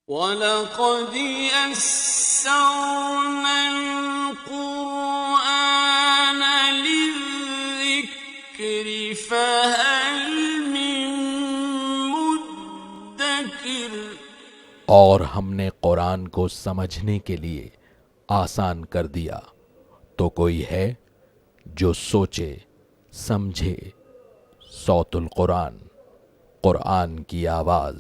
وَلَقَدْ يَسَّرْنَا الْقُرْآنَ لِلذِّكْرِ فَهَلْ مِن مُّدَّكِرٍ۔ اور ہم نے قرآن کو سمجھنے کے لیے آسان کر دیا، تو کوئی ہے جو سوچے سمجھے۔ صوت القرآن، قرآن کی آواز۔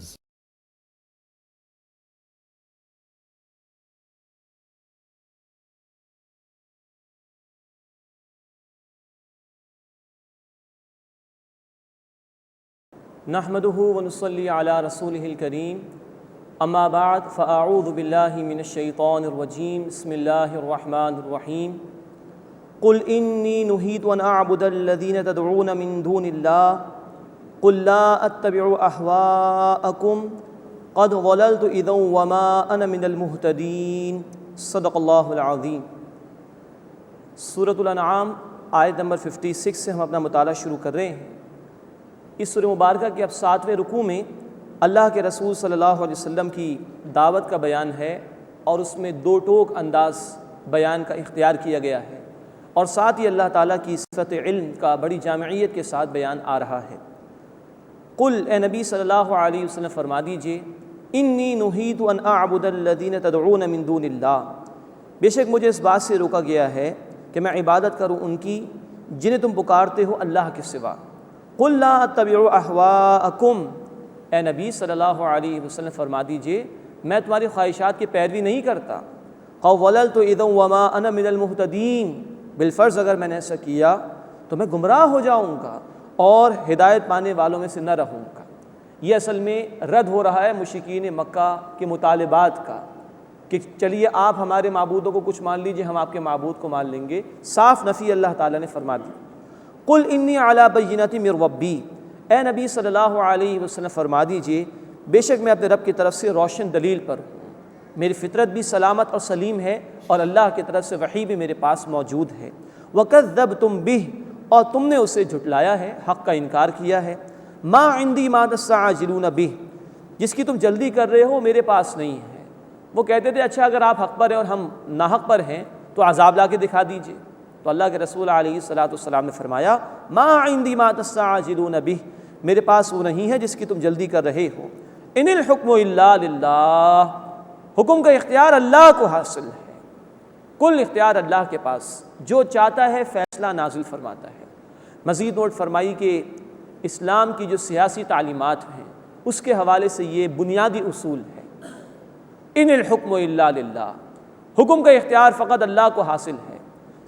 نحمده ونصلي على رسوله الكريم، اما بعد فاعوذ بالله من الشيطان الرجيم، بسم الله الرحمن الرحيم۔ قل إني نهيت أن أعبد الذين تدعون من دون الله قل لا أتبع أهواءكم قد ضللت إذا وما أنا من المهتدين۔ صدق اللہ العظیم۔ سورۃ الانعام آیت نمبر 56 سے ہم اپنا مطالعہ شروع کر رہے ہیں۔ اس سورہ مبارکہ کے اب 7ویں رکوع میں اللہ کے رسول صلی اللہ علیہ وسلم کی دعوت کا بیان ہے، اور اس میں دو ٹوک انداز بیان کا اختیار کیا گیا ہے، اور ساتھ ہی اللہ تعالیٰ کی صفت علم کا بڑی جامعیت کے ساتھ بیان آ رہا ہے۔ قل، اے نبی صلی اللہ علیہ وسلم فرما دیجئے، انی نہیت ان اعبد الذین تدعون من دون اللہ، بے شک مجھے اس بات سے روکا گیا ہے کہ میں عبادت کروں ان کی جنہیں تم پکارتے ہو اللہ کے سوا۔ قل لا اتبع اہواءکم، اے نبی صلی اللہ علیہ وسلم فرما دیجئے میں تمہاری خواہشات کی پیروی نہیں کرتا۔ قد ضللت اذا وما انا من المہتدین، بالفرض اگر میں نے ایسا کیا تو میں گمراہ ہو جاؤں گا اور ہدایت پانے والوں میں سے نہ رہوں گا۔ یہ اصل میں رد ہو رہا ہے مشرکین مکہ کے مطالبات کا کہ چلیے آپ ہمارے معبودوں کو کچھ مان لیجئے، ہم آپ کے معبود کو مان لیں گے۔ صاف نفی اللہ تعالیٰ نے فرما دی۔ قل انی علی بینۃ من ربی، اے نبی صلی اللہ علیہ وسلم فرما دیجئے بے شک میں اپنے رب کی طرف سے روشن دلیل پر ہوں، میری فطرت بھی سلامت اور سلیم ہے، اور اللہ کی طرف سے وحی بھی میرے پاس موجود ہے۔ وَكَذَّبْتُمْ بِهِ، اور تم نے اسے جھٹلایا ہے، حق کا انکار کیا ہے۔ مَا عِندِي مَا تَسْتَعْجِلُونَ بِهِ، جس کی تم جلدی کر رہے ہو میرے پاس نہیں ہے۔ وہ کہتے تھے اچھا اگر آپ حق پر ہیں اور ہم ناحق پر ہیں تو عذاب لا کے دکھا دیجئے۔ تو اللہ کے رسول علیہ السلام نے فرمایا ما عندی ما تستعجلون بہ، میرے پاس وہ نہیں ہے جس کی تم جلدی کر رہے ہو۔ ان الحکم الا للہ، حکم کا اختیار اللہ کو حاصل ہے، کل اختیار اللہ کے پاس، جو چاہتا ہے فیصلہ نازل فرماتا ہے۔ مزید نوٹ فرمائی کہ اسلام کی جو سیاسی تعلیمات ہیں اس کے حوالے سے یہ بنیادی اصول ہے، ان الحکم الا للہ، حکم کا اختیار فقط اللہ کو حاصل ہے۔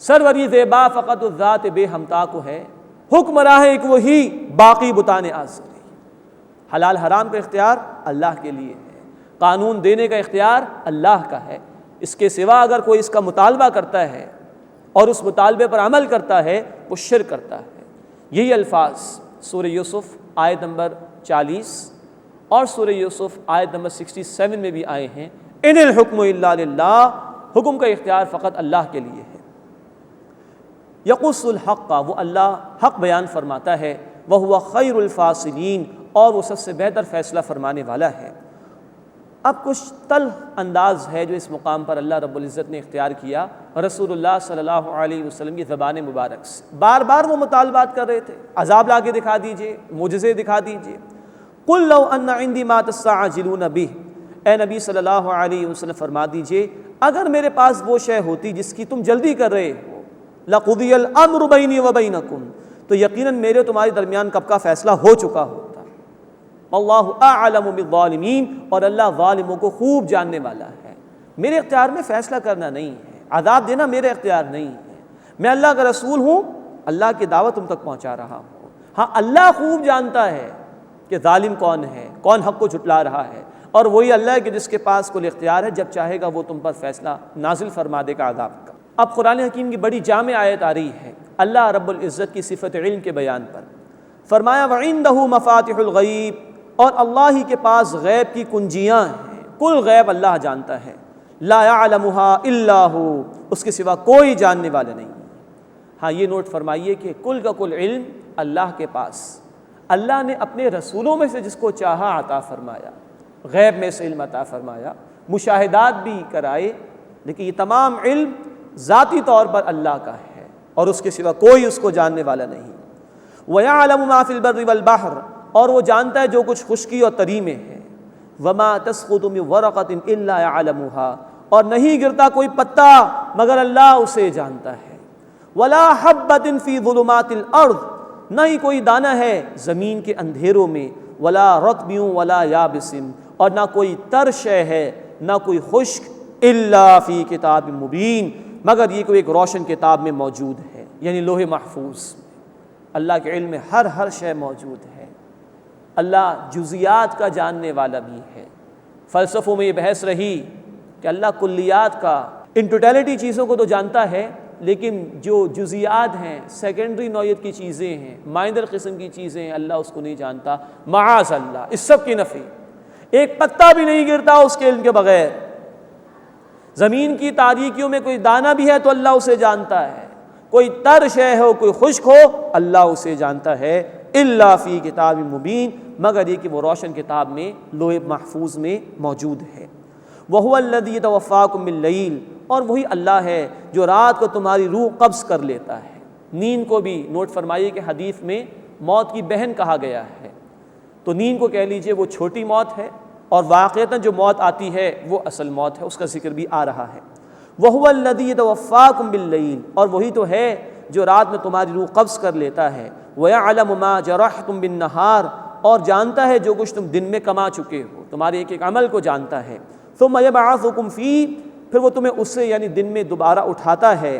سروری زیبا فقط الذات بے ہمتا کو ہے، حکم راہ ایک وہی باقی بتانے آزری۔ حلال حرام کا اختیار اللہ کے لیے ہے، قانون دینے کا اختیار اللہ کا ہے، اس کے سوا اگر کوئی اس کا مطالبہ کرتا ہے اور اس مطالبے پر عمل کرتا ہے وہ شرک کرتا ہے۔ یہی الفاظ سورہ یوسف آیت نمبر 40 اور سورہ یوسف آیت نمبر 67 میں بھی آئے ہیں، ان الحکم الا للہ، حکم کا اختیار فقط اللہ کے لیے ہے۔ یقص الحق، وہ اللہ حق بیان فرماتا ہے، وہو خیر الفاصلین، اور وہ سب سے بہتر فیصلہ فرمانے والا ہے۔ اب کچھ تلخ انداز ہے جو اس مقام پر اللہ رب العزت نے اختیار کیا رسول اللہ صلی اللہ علیہ وسلم کی زبان مبارک سے۔ بار بار وہ مطالبات کر رہے تھے، عذاب لا کے دکھا دیجئے، معجزے دکھا دیجئے۔ قل لو ان عندی ما تستعجلون بہ، اے نبی صلی اللہ علیہ وسلم فرما دیجئے اگر میرے پاس وہ شے ہوتی جس کی تم جلدی کر رہے ہو، لقضی الامر بینی و بینکم، تو یقیناً میرے تمہارے درمیان کب کا فیصلہ ہو چکا ہوتا۔ واللہ اعلم بالظالمین، اور اللہ ظالموں کو خوب جاننے والا ہے۔ میرے اختیار میں فیصلہ کرنا نہیں ہے، عذاب دینا میرے اختیار نہیں ہے، میں اللہ کا رسول ہوں، اللہ کی دعوت تم تک پہنچا رہا ہوں۔ ہاں اللہ خوب جانتا ہے کہ ظالم کون ہے، کون حق کو جھٹلا رہا ہے، اور وہی اللہ ہے کہ جس کے پاس کل اختیار ہے، جب چاہے گا وہ تم پر فیصلہ نازل فرما دے گا عذاب کا۔ اب قرآن حکیم کی بڑی جامع آیت آ رہی ہے اللہ رب العزت کی صفت علم کے بیان پر۔ فرمایا وَعِندَهُ مَفَاتِحُ الْغَيْبِ، اور اللہ ہی کے پاس غیب کی کنجیاں ہیں، کل غیب اللہ جانتا ہے۔ لَا يَعْلَمُهَا إِلَّا هُوَ، اس کے سوا کوئی جاننے والا نہیں۔ ہاں یہ نوٹ فرمائیے کہ کل کا کل علم اللہ کے پاس، اللہ نے اپنے رسولوں میں سے جس کو چاہا عطا فرمایا، غیب میں سے علم عطا فرمایا، مشاہدات بھی کرائے، لیکن یہ تمام علم ذاتی طور پر اللہ کا ہے اور اس کے سوا کوئی اس کو جاننے والا نہیں۔ وَيَعْلَمُ مَا فِي الْبَرِّ وَالْبَحْرِ، اور وہ جانتا ہے جو کچھ خشکی اور تری میں ہے۔ وَمَا تَسْقُطُ مِن وَرَقَةٍ إِلَّا يَعْلَمُهَا، اور نہیں گرتا کوئی پتا مگر اللہ اسے جانتا ہے۔ وَلَا حَبَّةٍ فِي ظُلُمَاتِ الْأَرْضِ، نہ ہی کوئی دانہ ہے زمین کے اندھیروں میں، وَلَا رَطْبٍ وَلَا يَابِسٍ، اور نہ کوئی تر شے ہے نہ کوئی خشک، إِلَّا فِي كِتَابٍ مُبِينٍ، مگر یہ کوئی ایک روشن کتاب میں موجود ہے، یعنی لوح محفوظ۔ اللہ کے علم میں ہر شے موجود ہے۔ اللہ جزیات کا جاننے والا بھی ہے۔ فلسفوں میں یہ بحث رہی کہ اللہ کلیات کا، ان ٹوٹیلٹی چیزوں کو تو جانتا ہے، لیکن جو جزیات ہیں، سیکنڈری نوعیت کی چیزیں ہیں، مائنر قسم کی چیزیں ہیں، اللہ اس کو نہیں جانتا، معاذ اللہ، اس سب کی نفی۔ ایک پتا بھی نہیں گرتا اس کے علم کے بغیر۔ زمین کی تاریکیوں میں کوئی دانہ بھی ہے تو اللہ اسے جانتا ہے، کوئی تر شے ہو کوئی خشک ہو اللہ اسے جانتا ہے، الا فی کتاب مبین، مگر یہ کہ وہ روشن کتاب میں لوح محفوظ میں موجود ہے۔ وَهُوَ الَّذِي يَتَوَفَّاكُم بِاللَّيْلِ، اور وہی اللہ ہے جو رات کو تمہاری روح قبض کر لیتا ہے۔ نیند کو بھی نوٹ فرمائیے کہ حدیث میں موت کی بہن کہا گیا ہے، تو نیند کو کہہ لیجئے وہ چھوٹی موت ہے، اور واقعتاً جو موت آتی ہے وہ اصل موت ہے، اس کا ذکر بھی آ رہا ہے۔ وَهُوَ الَّذِي يَتَوَفَّاكُم بِاللَّيْلِ، اور وہی تو ہے جو رات میں تمہاری روح قبض کر لیتا ہے۔ وَيَعْلَمُ مَا جَرَحْتُم بِالنَّهَارِ، اور جانتا ہے جو کچھ تم دن میں کما چکے ہو، تمہارے ایک ایک عمل کو جانتا ہے۔ ثُمَّ يَبْعَثُكُمْ فِيهِ، پھر وہ تمہیں اس سے یعنی دن میں دوبارہ اٹھاتا ہے،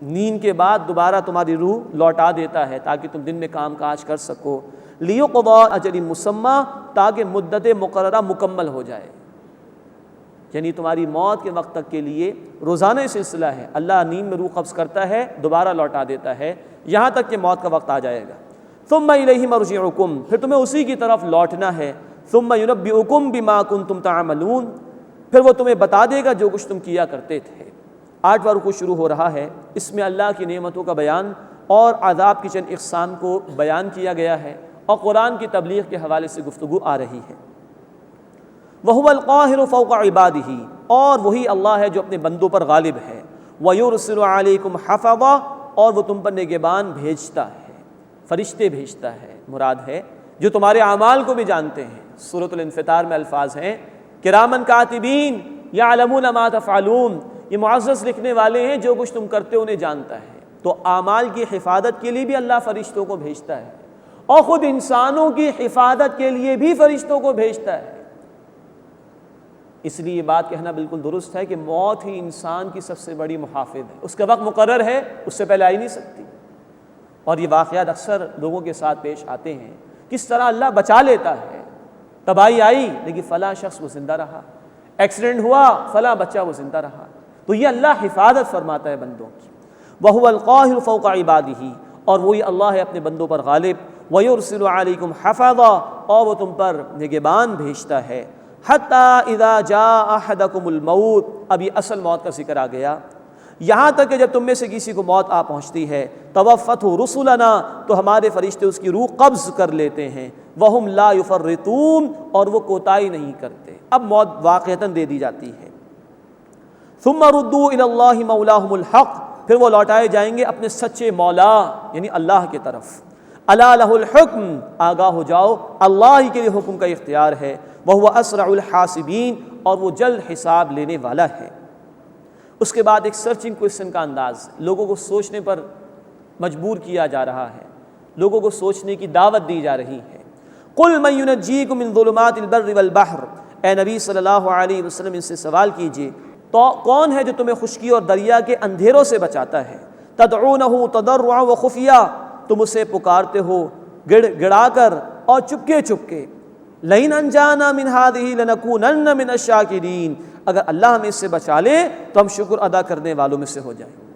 نیند کے بعد دوبارہ تمہاری روح لوٹا دیتا ہے تاکہ تم دن میں کام کاج کر سکو۔ لِيُقْضَىٰ أَجَلٍ مُّسَمًّى، تاکہ مدت مقررہ مکمل ہو جائے، یعنی تمہاری موت کے وقت تک کے لیے روزانہ سلسلہ ہے، اللہ نیند میں روح قبض کرتا ہے دوبارہ لوٹا دیتا ہے یہاں تک کہ موت کا وقت آ جائے گا۔ ثُمَّ إِلَيْهِ مَرْجِعُكُمْ، پھر تمہیں اسی کی طرف لوٹنا ہے۔ ثُمَّ يُنَبِّئُكُمْ بِمَا كُنتُمْ تَعْمَلُونَ، پھر وہ تمہیں بتا دے گا جو کچھ تم کیا کرتے تھے۔ 8واں رکوع شروع ہو رہا ہے، اس میں اللہ کی نعمتوں کا بیان اور عذاب کی چند اقسام کو بیان کیا گیا ہے، اور قرآن کی تبلیغ کے حوالے سے گفتگو آ رہی ہے۔ وَهُوَ الْقَاهِرُ فَوْقَ عِبَادِهِ، اور وہی اللہ ہے جو اپنے بندوں پر غالب ہے۔ وَيُرْسِلُ عَلَيْكُمْ حَفَظًا، اور وہ تم پر نگہبان بھیجتا ہے، فرشتے بھیجتا ہے، مراد ہے جو تمہارے اعمال کو بھی جانتے ہیں۔ سورۃ الانفطار میں الفاظ ہیں کرامن کاتبین یعلمون ما تفعلون، یہ معزز لکھنے والے ہیں، جو کچھ تم کرتے ہو انہیں جانتا ہے۔ تو اعمال کی حفاظت کے لیے بھی اللہ فرشتوں کو بھیجتا ہے، اور خود انسانوں کی حفاظت کے لیے بھی فرشتوں کو بھیجتا ہے۔ اس لیے یہ بات کہنا بالکل درست ہے کہ موت ہی انسان کی سب سے بڑی محافظ ہے، اس کا وقت مقرر ہے، اس سے پہلے آ ہی نہیں سکتی۔ اور یہ واقعات اکثر لوگوں کے ساتھ پیش آتے ہیں، کس طرح اللہ بچا لیتا ہے، تباہی آئی لیکن فلاں شخص وہ زندہ رہا، ایکسیڈنٹ ہوا فلاں بچہ وہ زندہ رہا، تو یہ اللہ حفاظت فرماتا ہے بندوں کی۔ وَهُوَ الْقَاهِرُ فَوْقَ عِبَادِهِ، اور وہی اللہ ہے اپنے بندوں پر غالب۔ وَيُرْسِلُ عَلَيْكُمْ حَفَظًا، اور وہ تم پر نگہبان بھیجتا ہے۔ حَتَّى إِذَا جَاءَ أَحَدَكُمُ الْمَوْتُ، اب یہ اصل موت کا ذکر آ گیا، یہاں تک کہ جب تم میں سے کسی کو موت آ پہنچتی ہے، توفته رسلنا، تو ہمارے فرشتے اس کی روح قبض کر لیتے ہیں، وہم لا یفرطون، اور وہ کوتاہی نہیں کرتے۔ اب موت واقعتاً دے دی جاتی ہے۔ ثم ردوا الی اللہ مولاہم الحق، پھر وہ لوٹائے جائیں گے اپنے سچے مولا یعنی اللہ کی طرف۔ الا لہ الحکم، آگاہ ہو جاؤ اللہ ہی کے لیے حکم کا اختیار ہے۔ وہو اسرع الحاسبین، اور وہ جلد حساب لینے والا ہے۔ اس کے بعد ایک سرچنگ کوئسچن کا انداز، لوگوں کو سوچنے پر مجبور کیا جا رہا ہے، لوگوں کو سوچنے کی دعوت دی جا رہی ہے۔ قل من ینجیکم من ظلمات البر والبحر، اے نبی صلی اللہ علیہ وسلم ان سے سوال کیجئے تو کون ہے جو تمہیں خشکی اور دریا کے اندھیروں سے بچاتا ہے؟ تدعونہ تضرعا وخفیا، تم اسے پکارتے ہو گڑ گڑا کر اور چپکے چپکے۔ لئن انجانا من ہذہ لنکونن من الشاکرین، اگر اللہ ہمیں اس سے بچا لے تو ہم شکر ادا کرنے والوں میں سے ہو جائیں گے۔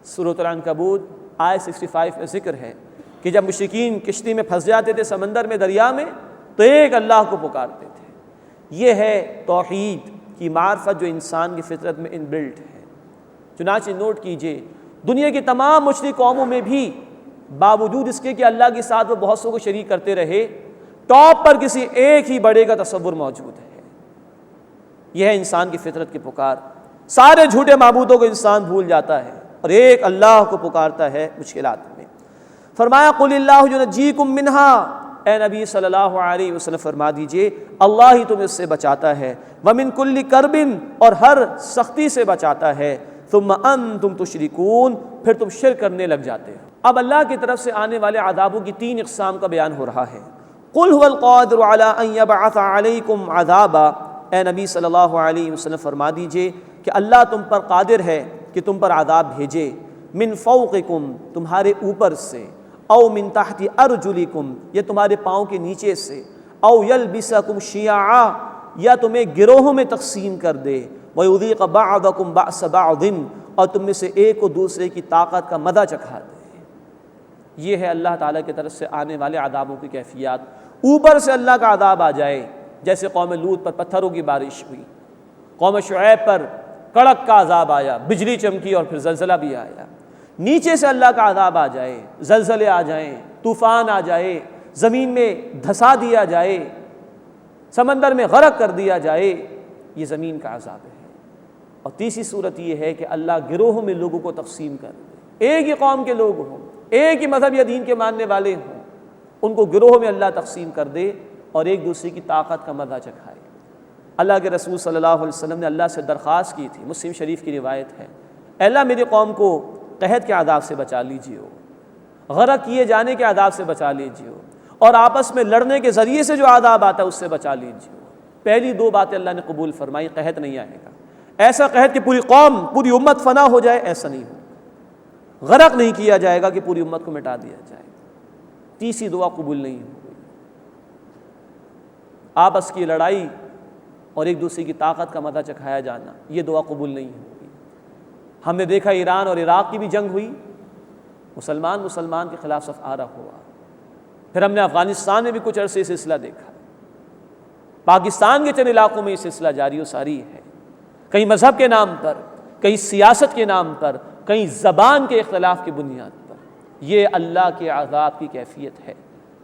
سورۃ العنکبوت آیت 65 میں ذکر ہے کہ جب مشرکین کشتی میں پھنس جاتے تھے سمندر میں دریا میں تو ایک اللہ کو پکارتے تھے۔ یہ ہے توحید کی معرفت جو انسان کی فطرت میں ان بلٹ ہے۔ چنانچہ نوٹ کیجئے دنیا کی تمام مشرک قوموں میں بھی باوجود اس کے کہ اللہ کے ساتھ وہ بہت سو کو شریک کرتے رہے، ٹاپ پر کسی ایک ہی بڑے کا تصور موجود ہے۔ یہ ہے انسان کی فطرت کی پکار۔ سارے جھوٹے معبودوں کو انسان بھول جاتا ہے اور ایک اللہ کو پکارتا ہے مشکلات میں۔ فرمایا قل اللہ ینجیکم منہا، اے نبی صلی اللہ علیہ وسلم فرما دیجئے اللہ ہی تمہیں اس سے بچاتا ہے، ومن کل کرب، اور ہر سختی سے بچاتا ہے، ثم انتم تشرکون، پھر تم شرک کرنے لگ جاتے ہو۔ اب اللہ کی طرف سے آنے والے عذابوں کی 3 اقسام کا بیان ہو رہا ہے۔ قل هو القادر علی ان یبعث علیکم عذابا، اے نبی صلی اللہ علیہ وسلم فرما دیجئے کہ اللہ تم پر قادر ہے کہ تم پر عذاب بھیجے، من فوقکم، تمہارے اوپر سے، او من تحت ارجلکم، یہ تمہارے پاؤں کے نیچے سے، او یلبسکم شیعا، یا تمہیں گروہوں میں تقسیم کر دے، ویذیق بعضکم بأس بعض، اور تم میں سے ایک کو دوسرے کی طاقت کا مزہ چکھا دے۔ یہ ہے اللہ تعالیٰ کی طرف سے آنے والے عذابوں کی کیفیات۔ اوپر سے اللہ کا عذاب آ جائے، جیسے قوم لوط پر پتھروں کی بارش ہوئی، قوم شعیب پر کڑک کا عذاب آیا، بجلی چمکی اور پھر زلزلہ بھی آیا۔ نیچے سے اللہ کا عذاب آ جائے، زلزلے آ جائیں، طوفان آ جائے، زمین میں دھسا دیا جائے، سمندر میں غرق کر دیا جائے، یہ زمین کا عذاب ہے۔ اور تیسری صورت یہ ہے کہ اللہ گروہوں میں لوگوں کو تقسیم کر دے، ایک ہی قوم کے لوگ ہوں، ایک ہی مذہب یا دین کے ماننے والے ہوں، ان کو گروہوں میں اللہ تقسیم کر دے اور ایک دوسرے کی طاقت کا مزہ چکھائے۔ اللہ کے رسول صلی اللہ علیہ وسلم نے اللہ سے درخواست کی تھی، مسلم شریف کی روایت ہے، اے اللہ میری قوم کو قحط کے عذاب سے بچا لیجیے، غرق کیے جانے کے عذاب سے بچا لیجیے، اور آپس میں لڑنے کے ذریعے سے جو عذاب آتا ہے اس سے بچا لیجیے۔ پہلی 2 باتیں اللہ نے قبول فرمائی، قحط نہیں آئے گا، ایسا قحط کہ پوری قوم پوری امت فنا ہو جائے، ایسا نہیں ہوگا، غرق نہیں کیا جائے گا کہ پوری امت کو مٹا دیا جائے۔ تیسری دعا قبول نہیں ہوئی، آپس کی لڑائی اور ایک دوسرے کی طاقت کا مزہ چکھایا جانا، یہ دعا قبول نہیں ہوئی۔ ہم نے دیکھا ایران اور عراق کی بھی جنگ ہوئی، مسلمان کے خلاف صف آرا ہوا۔ پھر ہم نے افغانستان میں بھی کچھ عرصے سلسلہ دیکھا، پاکستان کے چند علاقوں میں یہ سلسلہ جاری و ساری ہے، کہیں مذہب کے نام پر، کہیں سیاست کے نام پر، کہیں زبان کے اختلاف کی بنیاد پر۔ یہ اللہ کے عذاب کی کیفیت ہے۔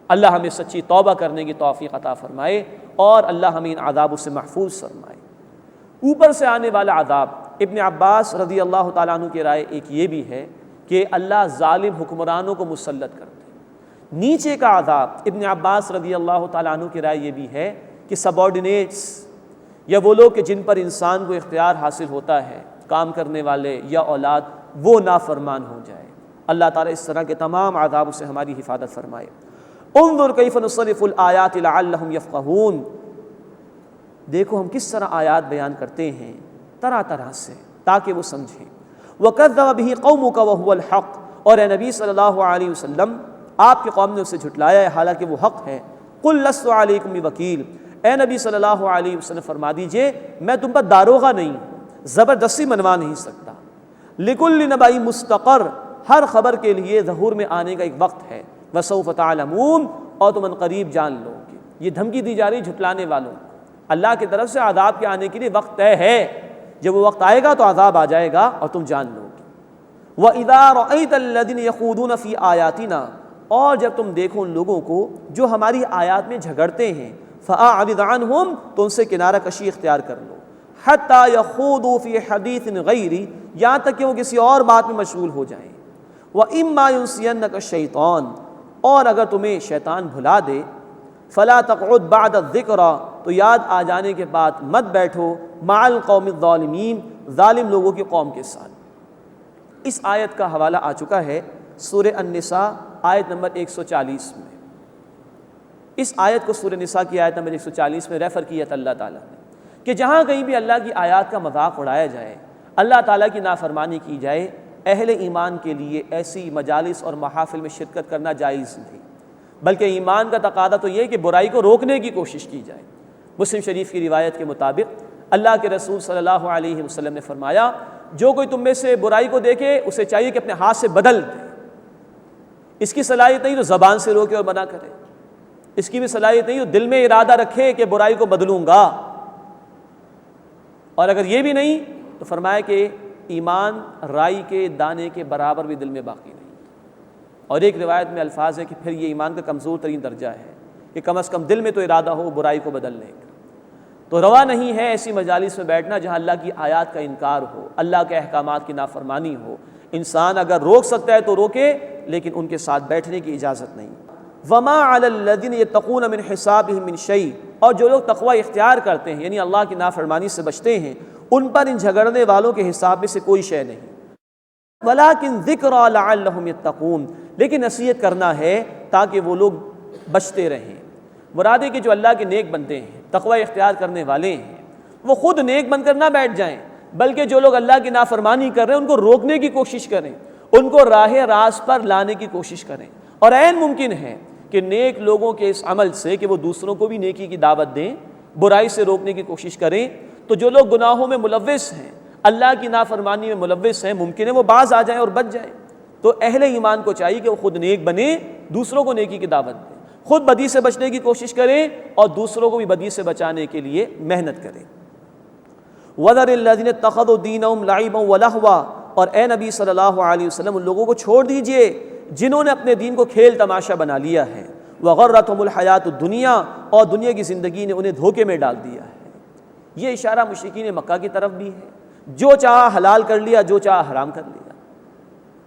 اللہ ہمیں سچی توبہ کرنے کی توفیق عطا فرمائے اور اللہ ہمیں ان عذابوں سے محفوظ فرمائے۔ اوپر سے آنے والا عذاب، ابن عباس رضی اللہ تعالیٰ عنہ کی رائے ایک یہ بھی ہے کہ اللہ ظالم حکمرانوں کو مسلط کر دے۔ نیچے کا عذاب، ابن عباس رضی اللہ تعالیٰ عنہ کی رائے یہ بھی ہے کہ سبارڈینیٹس، یا وہ لوگ کہ جن پر انسان کو اختیار حاصل ہوتا ہے، کام کرنے والے یا اولاد، وہ نافرمان ہو جائے۔ اللہ تعالیٰ اس طرح کے تمام عذابوں سے ہماری حفاظت فرمائے۔ انظر کیف نصرف الآیات لعلہم یفقہون، دیکھو ہم کس طرح آیات بیان کرتے ہیں طرح طرح سے تاکہ وہ سمجھیں۔ وَكَذَّبَ بِهِ قَوْمُكَ وَهُوَ الْحَقُّ، اور اے نبی صلی اللہ علیہ وسلم آپ کی قوم نے اسے جھٹلایا ہے حالانکہ وہ حق ہے۔ قُلْ لَسْتُ عَلَيْكُمْ بِوَكِيلٍ، اے نبی صلی اللہ علیہ وسلم فرما دیجئے میں تم پر داروغہ نہیں ہوں، زبردستی منوا نہیں سکتا۔ لِكُلِّ نَبَإٍ مُسْتَقَرٌ، ہر خبر کے لیے ظہور میں آنے کا ایک وقت ہے۔ وَسَوْفَ تَعْلَمُونَ، اور تم ان قریب جان لو گے۔ یہ دھمکی دی جا رہی جھٹلانے والوں کو، اللہ کی طرف سے عذاب کے آنے کے لیے وقت طے ہے، جب وہ وقت آئے گا تو عذاب آ جائے گا اور تم جان لو گے۔ وَإِذَا رَأَيْتَ الَّذِينَ يَخُوضُونَ فِي آيَاتِنَا، اور جب تم دیکھو ان لوگوں کو جو ہماری آیات میں جھگڑتے ہیں، فَأَعْرِضْ عَنْهُمْ، تو ان سے کنارہ کشی اختیار کر لو، حَتَّى يَخُوضُوا فِي حَدِيثٍ غَيْرِهِ، یہاں تک کہ وہ کسی اور بات میں مشغول ہو جائیں۔ وَإِمَّا يُنْسِيَنَّكَ الشَّيْطَانُ، اور اگر تمہیں شیطان بھلا دے، فَلَا تَقْعُدْ بَعْدَ الذِّكْرَىٰ، تو یاد آ جانے کے بعد مت بیٹھو، مع القوم الظالمین، ظالم لوگوں کی قوم کے ساتھ۔ اس آیت کا حوالہ آ چکا ہے سورہ النساء آیت نمبر 140 میں۔ اس آیت کو سورہ نساء کی آیت نمبر 140 میں ریفر کیا تھا اللہ تعالیٰ نے کہ جہاں کہیں بھی اللہ کی آیات کا مذاق اڑایا جائے، اللہ تعالیٰ کی نافرمانی کی جائے، اہل ایمان کے لیے ایسی مجالس اور محافل میں شرکت کرنا جائز نہیں، بلکہ ایمان کا تقاضا تو یہ کہ برائی کو روکنے کی کوشش کی جائے۔ مسلم شریف کی روایت کے مطابق اللہ کے رسول صلی اللہ علیہ وسلم نے فرمایا، جو کوئی تم میں سے برائی کو دیکھے اسے چاہیے کہ اپنے ہاتھ سے بدل دے۔ اس کی صلاحیت نہیں تو زبان سے روکے اور منع کرے، اس کی بھی صلاحیت نہیں تو دل میں ارادہ رکھے کہ برائی کو بدلوں گا، اور اگر یہ بھی نہیں تو فرمایا کہ ایمان رائی کے دانے کے برابر بھی دل میں باقی نہیں۔ اور ایک روایت میں الفاظ ہے کہ پھر یہ ایمان کا کمزور ترین درجہ ہے کہ کم از کم دل میں تو ارادہ ہو برائی کو بدلنے کا۔ تو روا نہیں ہے ایسی مجالس میں بیٹھنا جہاں اللہ کی آیات کا انکار ہو، اللہ کے احکامات کی نافرمانی ہو۔ انسان اگر روک سکتا ہے تو روکے، لیکن ان کے ساتھ بیٹھنے کی اجازت نہیں۔ وما علی الذین یتقون من حسابہم من شیء، اور جو لوگ تقوی اختیار کرتے ہیں یعنی اللہ کی نافرمانی سے بچتے ہیں، ان پر ان جھگڑنے والوں کے حساب میں سے کوئی شے نہیں۔ ولیکن ذکریٰ لعلہم یتقون، لیکن نصیحت کرنا ہے تاکہ وہ لوگ بچتے رہیں۔ مراد ہے کہ جو اللہ کے نیک بندے ہیں، تقوی اختیار کرنے والے ہیں، وہ خود نیک بن کر نہ بیٹھ جائیں، بلکہ جو لوگ اللہ کی نافرمانی کر رہے ہیں ان کو روکنے کی کوشش کریں، ان کو راہ راست پر لانے کی کوشش کریں۔ اور عین ممکن ہے کہ نیک لوگوں کے اس عمل سے کہ وہ دوسروں کو بھی نیکی کی دعوت دیں، برائی سے روکنے کی کوشش کریں، تو جو لوگ گناہوں میں ملوث ہیں، اللہ کی نافرمانی میں ملوث ہیں، ممکن ہے وہ باز آ جائیں اور بچ جائیں۔ تو اہل ایمان کو چاہیے کہ وہ خود نیک بنیں، دوسروں کو نیکی کی دعوت دیں، خود بدی سے بچنے کی کوشش کریں اور دوسروں کو بھی بدی سے بچانے کے لیے محنت کریں۔ وَذَرِ الَّذِينَ اتَّخَذُوا دِينَهُمْ لَعِبًا وَلَهْوًا، اور اے نبی صلی اللہ علیہ وسلم ان لوگوں کو چھوڑ دیجئے جنہوں نے اپنے دین کو کھیل تماشا بنا لیا ہے۔ وَغَرَّتْهُمُ الْحَيَاةُ الدُّنْيَا، اور دنیا کی زندگی نے انہیں دھوکے میں ڈال دیا ہے۔ یہ اشارہ مشرکین مکہ کی طرف بھی ہے، جو چاہا حلال کر لیا، جو چاہا حرام کر لیا،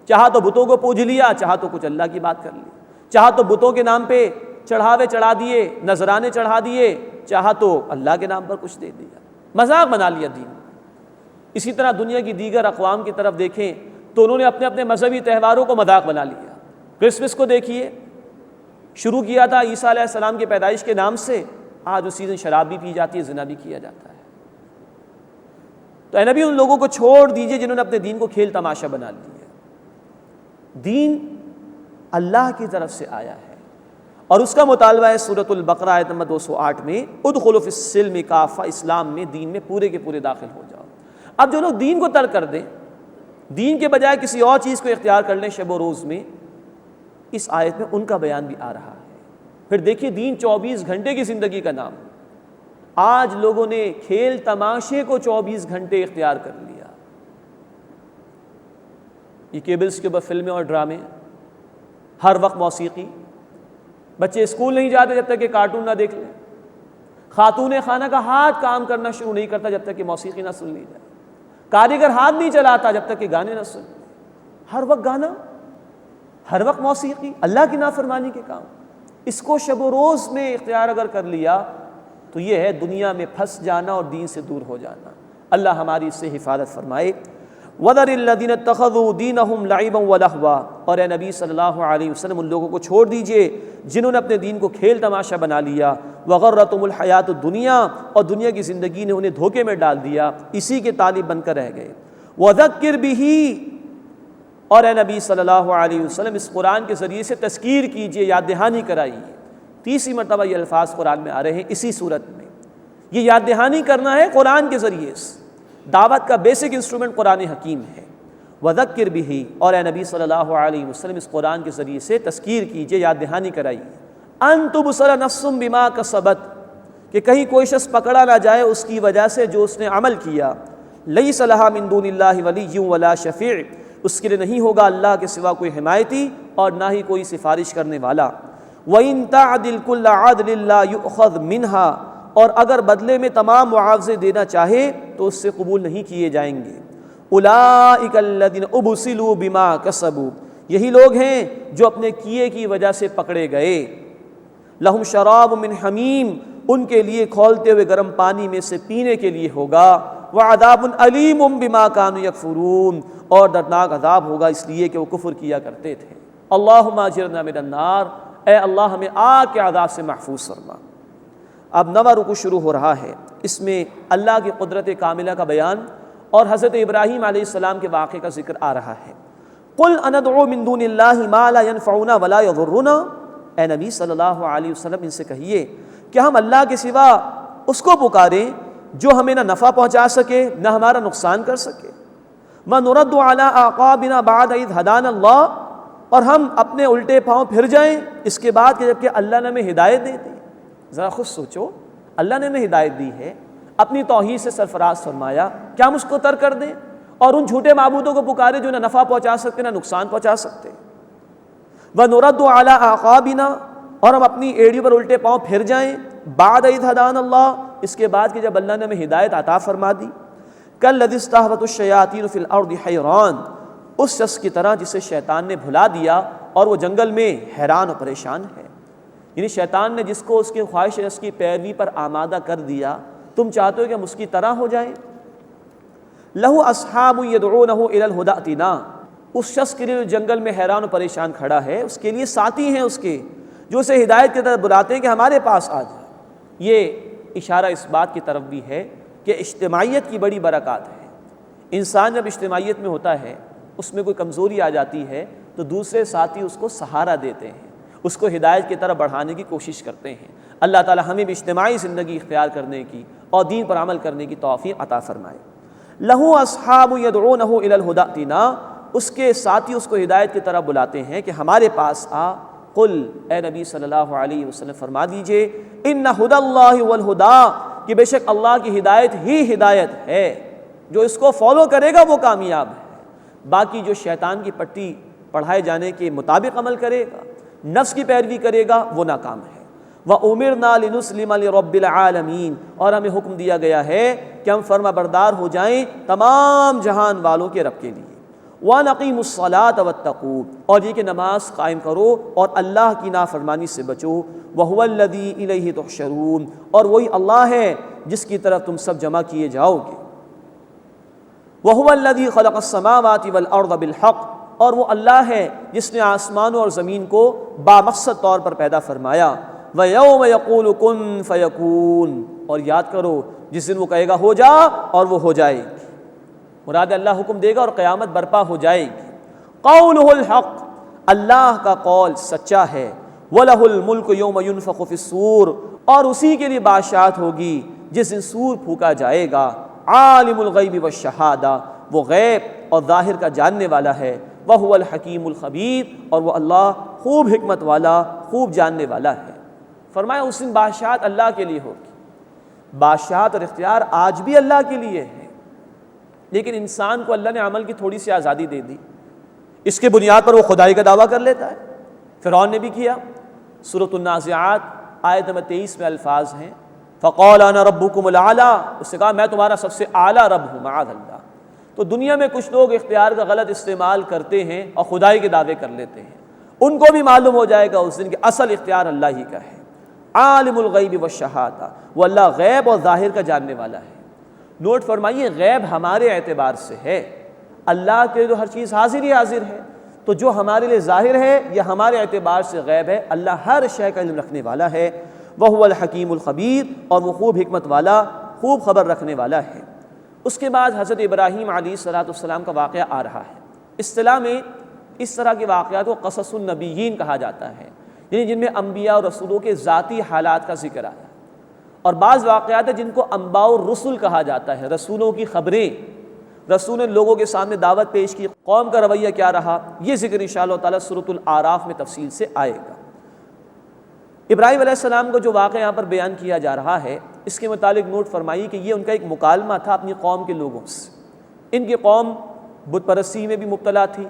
چاہا تو بتوں کو پوج لیا، چاہا تو کچھ اللہ کی بات کر لی، چاہا تو بتوں کے نام پہ چڑھاوے چڑھا دیے، نذرانے چڑھا دیے، چاہا تو اللہ کے نام پر کچھ دے دیا، مذاق بنا لیا دین۔ اسی طرح دنیا کی دیگر اقوام کی طرف دیکھیں تو انہوں نے اپنے اپنے مذہبی تہواروں کو مذاق بنا لیا۔ کرسمس کو دیکھیے، شروع کیا تھا عیسیٰ علیہ السلام کی پیدائش کے نام سے، آج اسی دن شراب بھی پی جاتی ہے، زنا بھی کیا جاتا ہے۔ تو اے نبی ان لوگوں کو چھوڑ دیجئے جنہوں نے اپنے دین کو کھیل تماشا بنا لیا۔ دین اللہ کی طرف سے آیا ہے اور اس کا مطالبہ ہے سورۃ البقرہ آیت نمبر 208 میں، ادخلوا فی السلم کافہ، اسلام میں دین میں پورے کے پورے داخل ہو جاؤ۔ اب جو لوگ دین کو ترک کر دیں، دین کے بجائے کسی اور چیز کو اختیار کر لیں شب و روز میں، اس آیت میں ان کا بیان بھی آ رہا ہے۔ پھر دیکھیے دین 24 گھنٹے کی زندگی کا نام، آج لوگوں نے کھیل تماشے کو 24 گھنٹے اختیار کر لیا۔ یہ کیبلز کے اوپر فلمیں اور ڈرامے، ہر وقت موسیقی، بچے اسکول نہیں جاتے جب تک کہ کارٹون نہ دیکھ لیں، خاتون خانہ کا ہاتھ کام کرنا شروع نہیں کرتا جب تک کہ موسیقی نہ سن لی جائے، کاریگر ہاتھ نہیں چلاتا جب تک کہ گانے نہ سن لیں۔ ہر وقت گانا، ہر وقت موسیقی، اللہ کی نافرمانی کے کام، اس کو شب و روز میں اختیار اگر کر لیا تو یہ ہے دنیا میں پھنس جانا اور دین سے دور ہو جانا۔ اللہ ہماری اس سے حفاظت فرمائے۔ وَذَرِ الَّذِينَ اتَّخَذُوا دِينَهُمْ لَعِبًا وَلَهْوًا، اور اے نبی صلی اللہ علیہ وسلم ان لوگوں کو چھوڑ دیجئے جنہوں نے اپنے دین کو کھیل تماشا بنا لیا۔ وَغَرَّتْهُمُ الْحَيَاةُ الدُّنْيَا، اور دنیا کی زندگی نے انہیں دھوکے میں ڈال دیا، اسی کے طالب بن کر رہ گئے۔ وَذَكِّرْ بِهِ، اور اے نبی صلی اللہ علیہ وسلم اس قرآن کے ذریعے سے تذکیر کیجئے، یاد دہانی کرائیے۔ تیسری مرتبہ یہ الفاظ قرآن میں آ رہے ہیں اسی صورت میں۔ یہ یاد دہانی کرنا ہے قرآن کے ذریعے سے، دعوت کا بیسک انسٹرومنٹ قرآن حکیم ہے۔ وَذَكِّرْ بِهِ، اور اے نبی صلی اللہ علیہ وسلم اس قرآن کے ذریعے سے تذکیر کیجئے، یاد دہانی کرائیے۔ أَن تُبْصَرَ نَفْسٌ بِمَا كَسَبَتْ، کہ کہیں کوئی شخص پکڑا نہ جائے اس کی وجہ سے جو اس نے عمل کیا۔ لَيْسَ لَهَا مِن دُونِ اللَّهِ وَلِيٌّ وَلَا شَفِيعٌ، اس کے لیے نہیں ہوگا اللہ کے سوا کوئی حمایتی اور نہ ہی کوئی سفارش کرنے والا۔ وَإِن تَعْدِلْ كُلَّ عَدْلٍ لَا يُؤْخَذْ مِنْهَا، اور اگر بدلے میں تمام معاوضے دینا چاہے تو اس سے قبول نہیں کیے جائیں گے۔ اولئک الذین ابسلوا بما کسبوا، یہی لوگ ہیں جو اپنے کیے کی وجہ سے پکڑے گئے۔ لہم شراب من حمیم، ان کے لیے کھولتے ہوئے گرم پانی میں سے پینے کے لیے ہوگا۔ وعذاب علیم بما کانوا یکفرون، اور دردناک عذاب ہوگا اس لیے کہ وہ کفر کیا کرتے تھے۔ اللہم اجرنا من النار، اے اللہ ہمیں آگ کے عذاب سے محفوظ فرما۔ اب نواں رکوع شروع ہو رہا ہے، اس میں اللہ کی قدرت کاملہ کا بیان اور حضرت ابراہیم علیہ السلام کے واقعے کا ذکر آ رہا ہے۔ قل اندعو من دون اللہ ما لا ينفعنا ولا يضرنا، اے نبی صلی اللہ علیہ وسلم ان سے کہیے کہ ہم اللہ کے سوا اس کو پکاریں جو ہمیں نہ نفع پہنچا سکے نہ ہمارا نقصان کر سکے۔ وَنُرَدُّ عَلَىٰ أَعْقَابِنَا بَعْدَ إِذْ هَدَانَا اللَّهُ، اور ہم اپنے الٹے پاؤں پھر جائیں اس کے بعد کہ جبکہ اللہ نے ہمیں ہدایت دے دی۔ ذرا خود سوچو، اللہ نے ہمیں ہدایت دی ہے، اپنی توحید سے سرفراز فرمایا، کیا ہم اس کو ترک کر دیں اور ان جھوٹے معبودوں کو پکارے جو نہ نفع پہنچا سکتے نہ نقصان پہنچا سکتے؟ وَنُرَدُّ عَلَىٰ أَعْقَابِنَا، اور ہم اپنی ایڑیوں پر الٹے پاؤں پھر جائیں بعد اذ ہدانا اللہ، اس کے بعد کہ جب اللہ نے ہمیں ہدایت عطا فرما دی. کالذی استہوت الشیاطین فی الارض حیران، اس شخص کی طرح جسے شیطان نے بھلا دیا اور وہ جنگل میں حیران و پریشان ہے. یعنی شیطان نے جس کو اس کی خواہش نفس کی پیروی پر آمادہ کر دیا، تم چاہتے ہو کہ ہم اس کی طرح ہو جائیں. لہو اصحاب یدعونہ الی الہدی ائتنا، اس شخص کے لیے جو جنگل میں حیران و پریشان کھڑا ہے، اس کے لیے ساتھی ہیں اس کے جو اسے ہدایت کی طرف بلاتے ہیں کہ ہمارے پاس آ جائے. یہ اشارہ اس بات کی طرف بھی ہے کہ اجتماعیت کی بڑی برکات ہے. انسان جب اجتماعیت میں ہوتا ہے، اس میں کوئی کمزوری آ جاتی ہے تو دوسرے ساتھی اس کو سہارا دیتے ہیں، اس کو ہدایت کی طرف بڑھانے کی کوشش کرتے ہیں. اللہ تعالی ہمیں بھی اجتماعی زندگی اختیار کرنے کی اور دین پر عمل کرنے کی توفیق عطا فرمائے. لہو اصحاب یدعونہ الی الہدی ائتنا، اس کے ساتھی اس کو ہدایت کی طرف بلاتے ہیں کہ ہمارے پاس آ. قل، اے نبی صلی اللہ علیہ وسلم فرما دیجئے، ان ھدی اللہ هو الہدی، کہ بے شک اللہ کی ہدایت ہی ہدایت ہے، جو اس کو فالو کرے گا وہ کامیاب ہے. باقی جو شیطان کی پٹی پڑھائے جانے کے مطابق عمل کرے گا، نفس کی پیروی کرے گا، وہ ناکام ہے. وَأُمِرْنَا لِنُسْلِمَ لِرَبِّ الْعَالَمِينَ، اور ہمیں حکم دیا گیا ہے کہ ہم فرما بردار ہو جائیں تمام جہان والوں کے رب کے لیے. وَنَقِيمُ الصَّلَاةَ وَاتَّقُوهُ، اور یہ کہ نماز قائم کرو اور اللہ کی نافرمانی سے بچو. وَهُوَ الَّذِي إِلَيْهِ تُحْشَرُونَ، اور وہی اللہ ہے جس کی طرف تم سب جمع کیے جاؤ گے. وَهُوَ الَّذِي خَلَقَ السَّمَاوَاتِ وَالْأَرْضَ بِالْحَقِّ، اور وہ اللہ ہے جس نے آسمانوں اور زمین کو بامقصد طور پر پیدا فرمایا. وَيَوْمَ يَقُولُ كُن فَيَكُونُ، اور یاد کرو جس دن وہ کہے گا ہو جا اور وہ ہو جائے گی. مراد اللہ حکم دے گا اور قیامت برپا ہو جائے گی. قَوْلُهُ الْحَقُّ، اللہ کا قول سچا ہے. وَلَهُ الْمُلْكُ يَوْمَ يُنفَخُ فِي الصُّورِ، اور اسی کے لیے بادشاہت ہوگی جس دن سور پھونکا جائے گا. عالم الغیب والشہادہ، وہ غیب اور ظاہر کا جاننے والا ہے. وَهُوَ الْحَكِيمُ الْخَبِيرُ، اور وہ اللہ خوب حکمت والا، خوب جاننے والا ہے. فرمایا اس دن بادشاہت اللہ کے لیے ہوگی. بادشاہت اور اختیار آج بھی اللہ کے لیے ہے، لیکن انسان کو اللہ نے عمل کی تھوڑی سی آزادی دے دی. اس کے بنیاد پر وہ خدائی کا دعویٰ کر لیتا ہے. فرعون نے بھی کیا. سورۃ النازعات آیت نمبر 23 میں الفاظ ہیں فَقَالَ أَنَا رَبُّكُمُ الْأَعْلَىٰ، اس سے کہا میں تمہارا سب سے اعلیٰ رب ہوں. معاذ اللہ. تو دنیا میں کچھ لوگ اختیار کا غلط استعمال کرتے ہیں اور خدائی کے دعوے کر لیتے ہیں. ان کو بھی معلوم ہو جائے گا اس دن کہ اصل اختیار اللہ ہی کا ہے. عالم الغیب والشہادہ، وہ اللہ غیب اور ظاہر کا جاننے والا ہے. نوٹ فرمائیے، غیب ہمارے اعتبار سے ہے، اللہ کے جو ہر چیز حاضر ہی حاضر ہے. تو جو ہمارے لیے ظاہر ہے یہ ہمارے اعتبار سے غیب ہے. اللہ ہر شے کا علم رکھنے والا ہے. وَهُوَ الْحَكِيمُ الْخَبِيرُ، اور وہ خوب حکمت والا، خوب خبر رکھنے والا ہے. اس کے بعد حضرت ابراہیم علیہ السلام کا واقعہ آ رہا ہے. اصطلاح میں اس طرح کے واقعات کو قصص النبیین کہا جاتا ہے، یعنی جن میں انبیاء اور رسولوں کے ذاتی حالات کا ذکر آیا. اور بعض واقعات ہیں جن کو انباء الرسل کہا جاتا ہے، رسولوں کی خبریں. رسول نے لوگوں کے سامنے دعوت پیش کی، قوم کا رویہ کیا رہا، یہ ذکر انشاءاللہ تعالیٰ سورۃ الاعراف میں تفصیل سے آئے گا. ابراہیم علیہ السلام کو جو واقعہ یہاں پر بیان کیا جا رہا ہے، اس کے متعلق نوٹ فرمائیے کہ یہ ان کا ایک مکالمہ تھا اپنی قوم کے لوگوں سے. ان کی قوم بت پرستی میں بھی مبتلا تھی،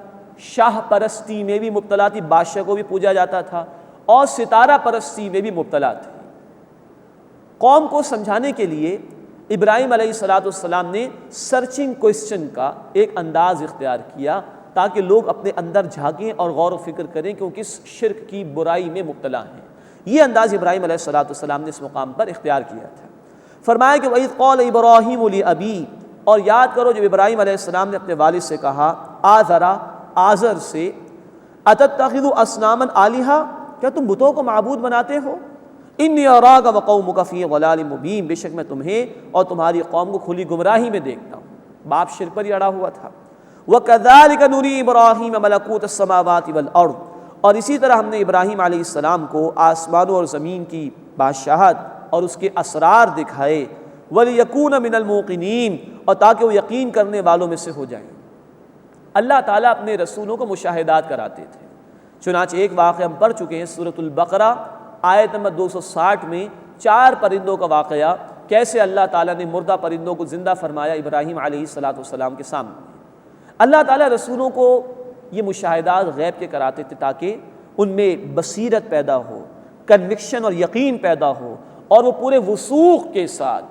شاہ پرستی میں بھی مبتلا تھی، بادشاہ کو بھی پوجا جاتا تھا، اور ستارہ پرستی میں بھی مبتلا تھی. قوم کو سمجھانے کے لیے ابراہیم علیہ السلام نے سرچنگ کوئسچن کا ایک انداز اختیار کیا تاکہ لوگ اپنے اندر جھانکیں اور غور و فکر کریں کہ وہ کس شرک کی برائی میں مبتلا ہیں. یہ انداز ابراہیم علیہ السلام نے اس مقام پر اختیار کیا تھا. فرمایا کہ وَإِذْ قَالَ إِبْرَاهِيمُ لِأَبِيهِ، اور یاد کرو جب ابراہیم علیہ السلام نے اپنے والد سے کہا، آزر سے، أَتَتَّخِذُ أَصْنَامًا آلِهَةً، کیا تم بتوں کو معبود بناتے ہو؟ إِنِّي أَرَاكَ وَقَوْمُكَ فِي ضَلَالٍ مُبِينٍ، بے شک میں تمہیں اور تمہاری قوم کو کھلی گمراہی میں دیکھتا ہوں. باپ شرک پر ہی اڑا ہوا تھا. وَكَذَلِكَ نُرِي إِبْرَاهِيمَ مَلَكُوتَ السَّمَاوَاتِ وَالْأَرْضِ، اور اسی طرح ہم نے ابراہیم علیہ السلام کو آسمانوں اور زمین کی بادشاہت اور اس کے اسرار دکھائے. وَلِيَكُونَ مِنَ الْمُوقِنِينَ، اور تاکہ وہ یقین کرنے والوں میں سے ہو جائیں. اللہ تعالیٰ اپنے رسولوں کو مشاہدات کراتے تھے. چنانچہ ایک واقعہ ہم پڑھ چکے ہیں سورۃ البقرہ آیت نمبر 260 میں، 4 پرندوں کا واقعہ، کیسے اللہ تعالیٰ نے مردہ پرندوں کو زندہ فرمایا ابراہیم علیہ السلام کے سامنے. اللہ تعالیٰ رسولوں کو یہ مشاہدات غیب کے کراتے تھے تاکہ ان میں بصیرت پیدا ہو، کنوکشن اور یقین پیدا ہو، اور وہ پورے وثوق کے ساتھ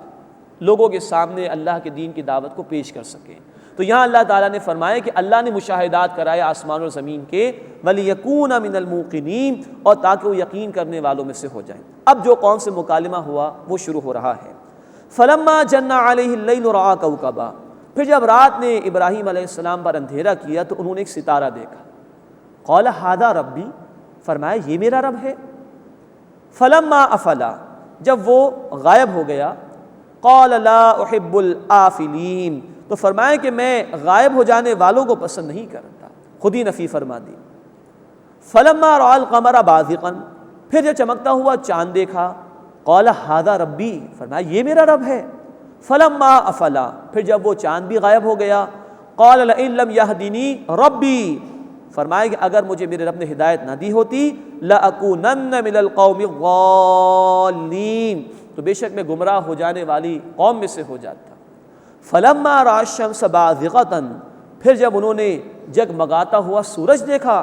لوگوں کے سامنے اللہ کے دین کی دعوت کو پیش کر سکیں۔ تو یہاں اللہ تعالیٰ نے فرمایا کہ اللہ نے مشاہدات کرائے آسمان اور زمین کے، وَلِيَكُونَ مِنَ الْمُوقِنِينَ، اور تاکہ وہ یقین کرنے والوں میں سے ہو جائیں۔ اب جو قوم سے مکالمہ ہوا وہ شروع ہو رہا ہے۔ فَلَمَّا جَنَّ عَلَيْهِ اللَّيْلُ رَأَىٰ كَوْكَبًا، پھر جب رات نے ابراہیم علیہ السلام پر اندھیرا کیا تو انہوں نے ایک ستارہ دیکھا۔ قَالَ هَٰذَا رَبِّي، فرمایا یہ میرا رب ہے۔ فَلَمَّا أَفَلَ، جب وہ غائب ہو گیا، قَالَ لَا أُحِبُّ الْآفِلِينَ، تو فرمایا کہ میں غائب ہو جانے والوں کو پسند نہیں کرتا، خود ہی نفی فرما دی۔ فَلَمَّا رَأَى الْقَمَرَ بَازِغًا، پھر جب چمکتا ہوا چاند دیکھا، قَالَ هَٰذَا رَبِّي، فرمایا یہ میرا رب ہے۔ فَلَمَّا أَفَلَ، پھر جب وہ چاند بھی غائب ہو گیا، قَالَ لَئِن لَّمْ يَهْدِنِي رَبِّي، فرمایا کہ اگر مجھے میرے رب نے ہدایت نہ دی ہوتی، لَأَكُونَنَّ مِنَ الْقَوْمِ الضَّالِّينَ، تو بے شک میں گمراہ ہو جانے والی قوم میں سے ہو جاتا۔ فَلَمَّا رَأَى الشَّمْسَ بَازِغَةً، پھر جب انہوں نے جگمگاتا ہوا سورج دیکھا،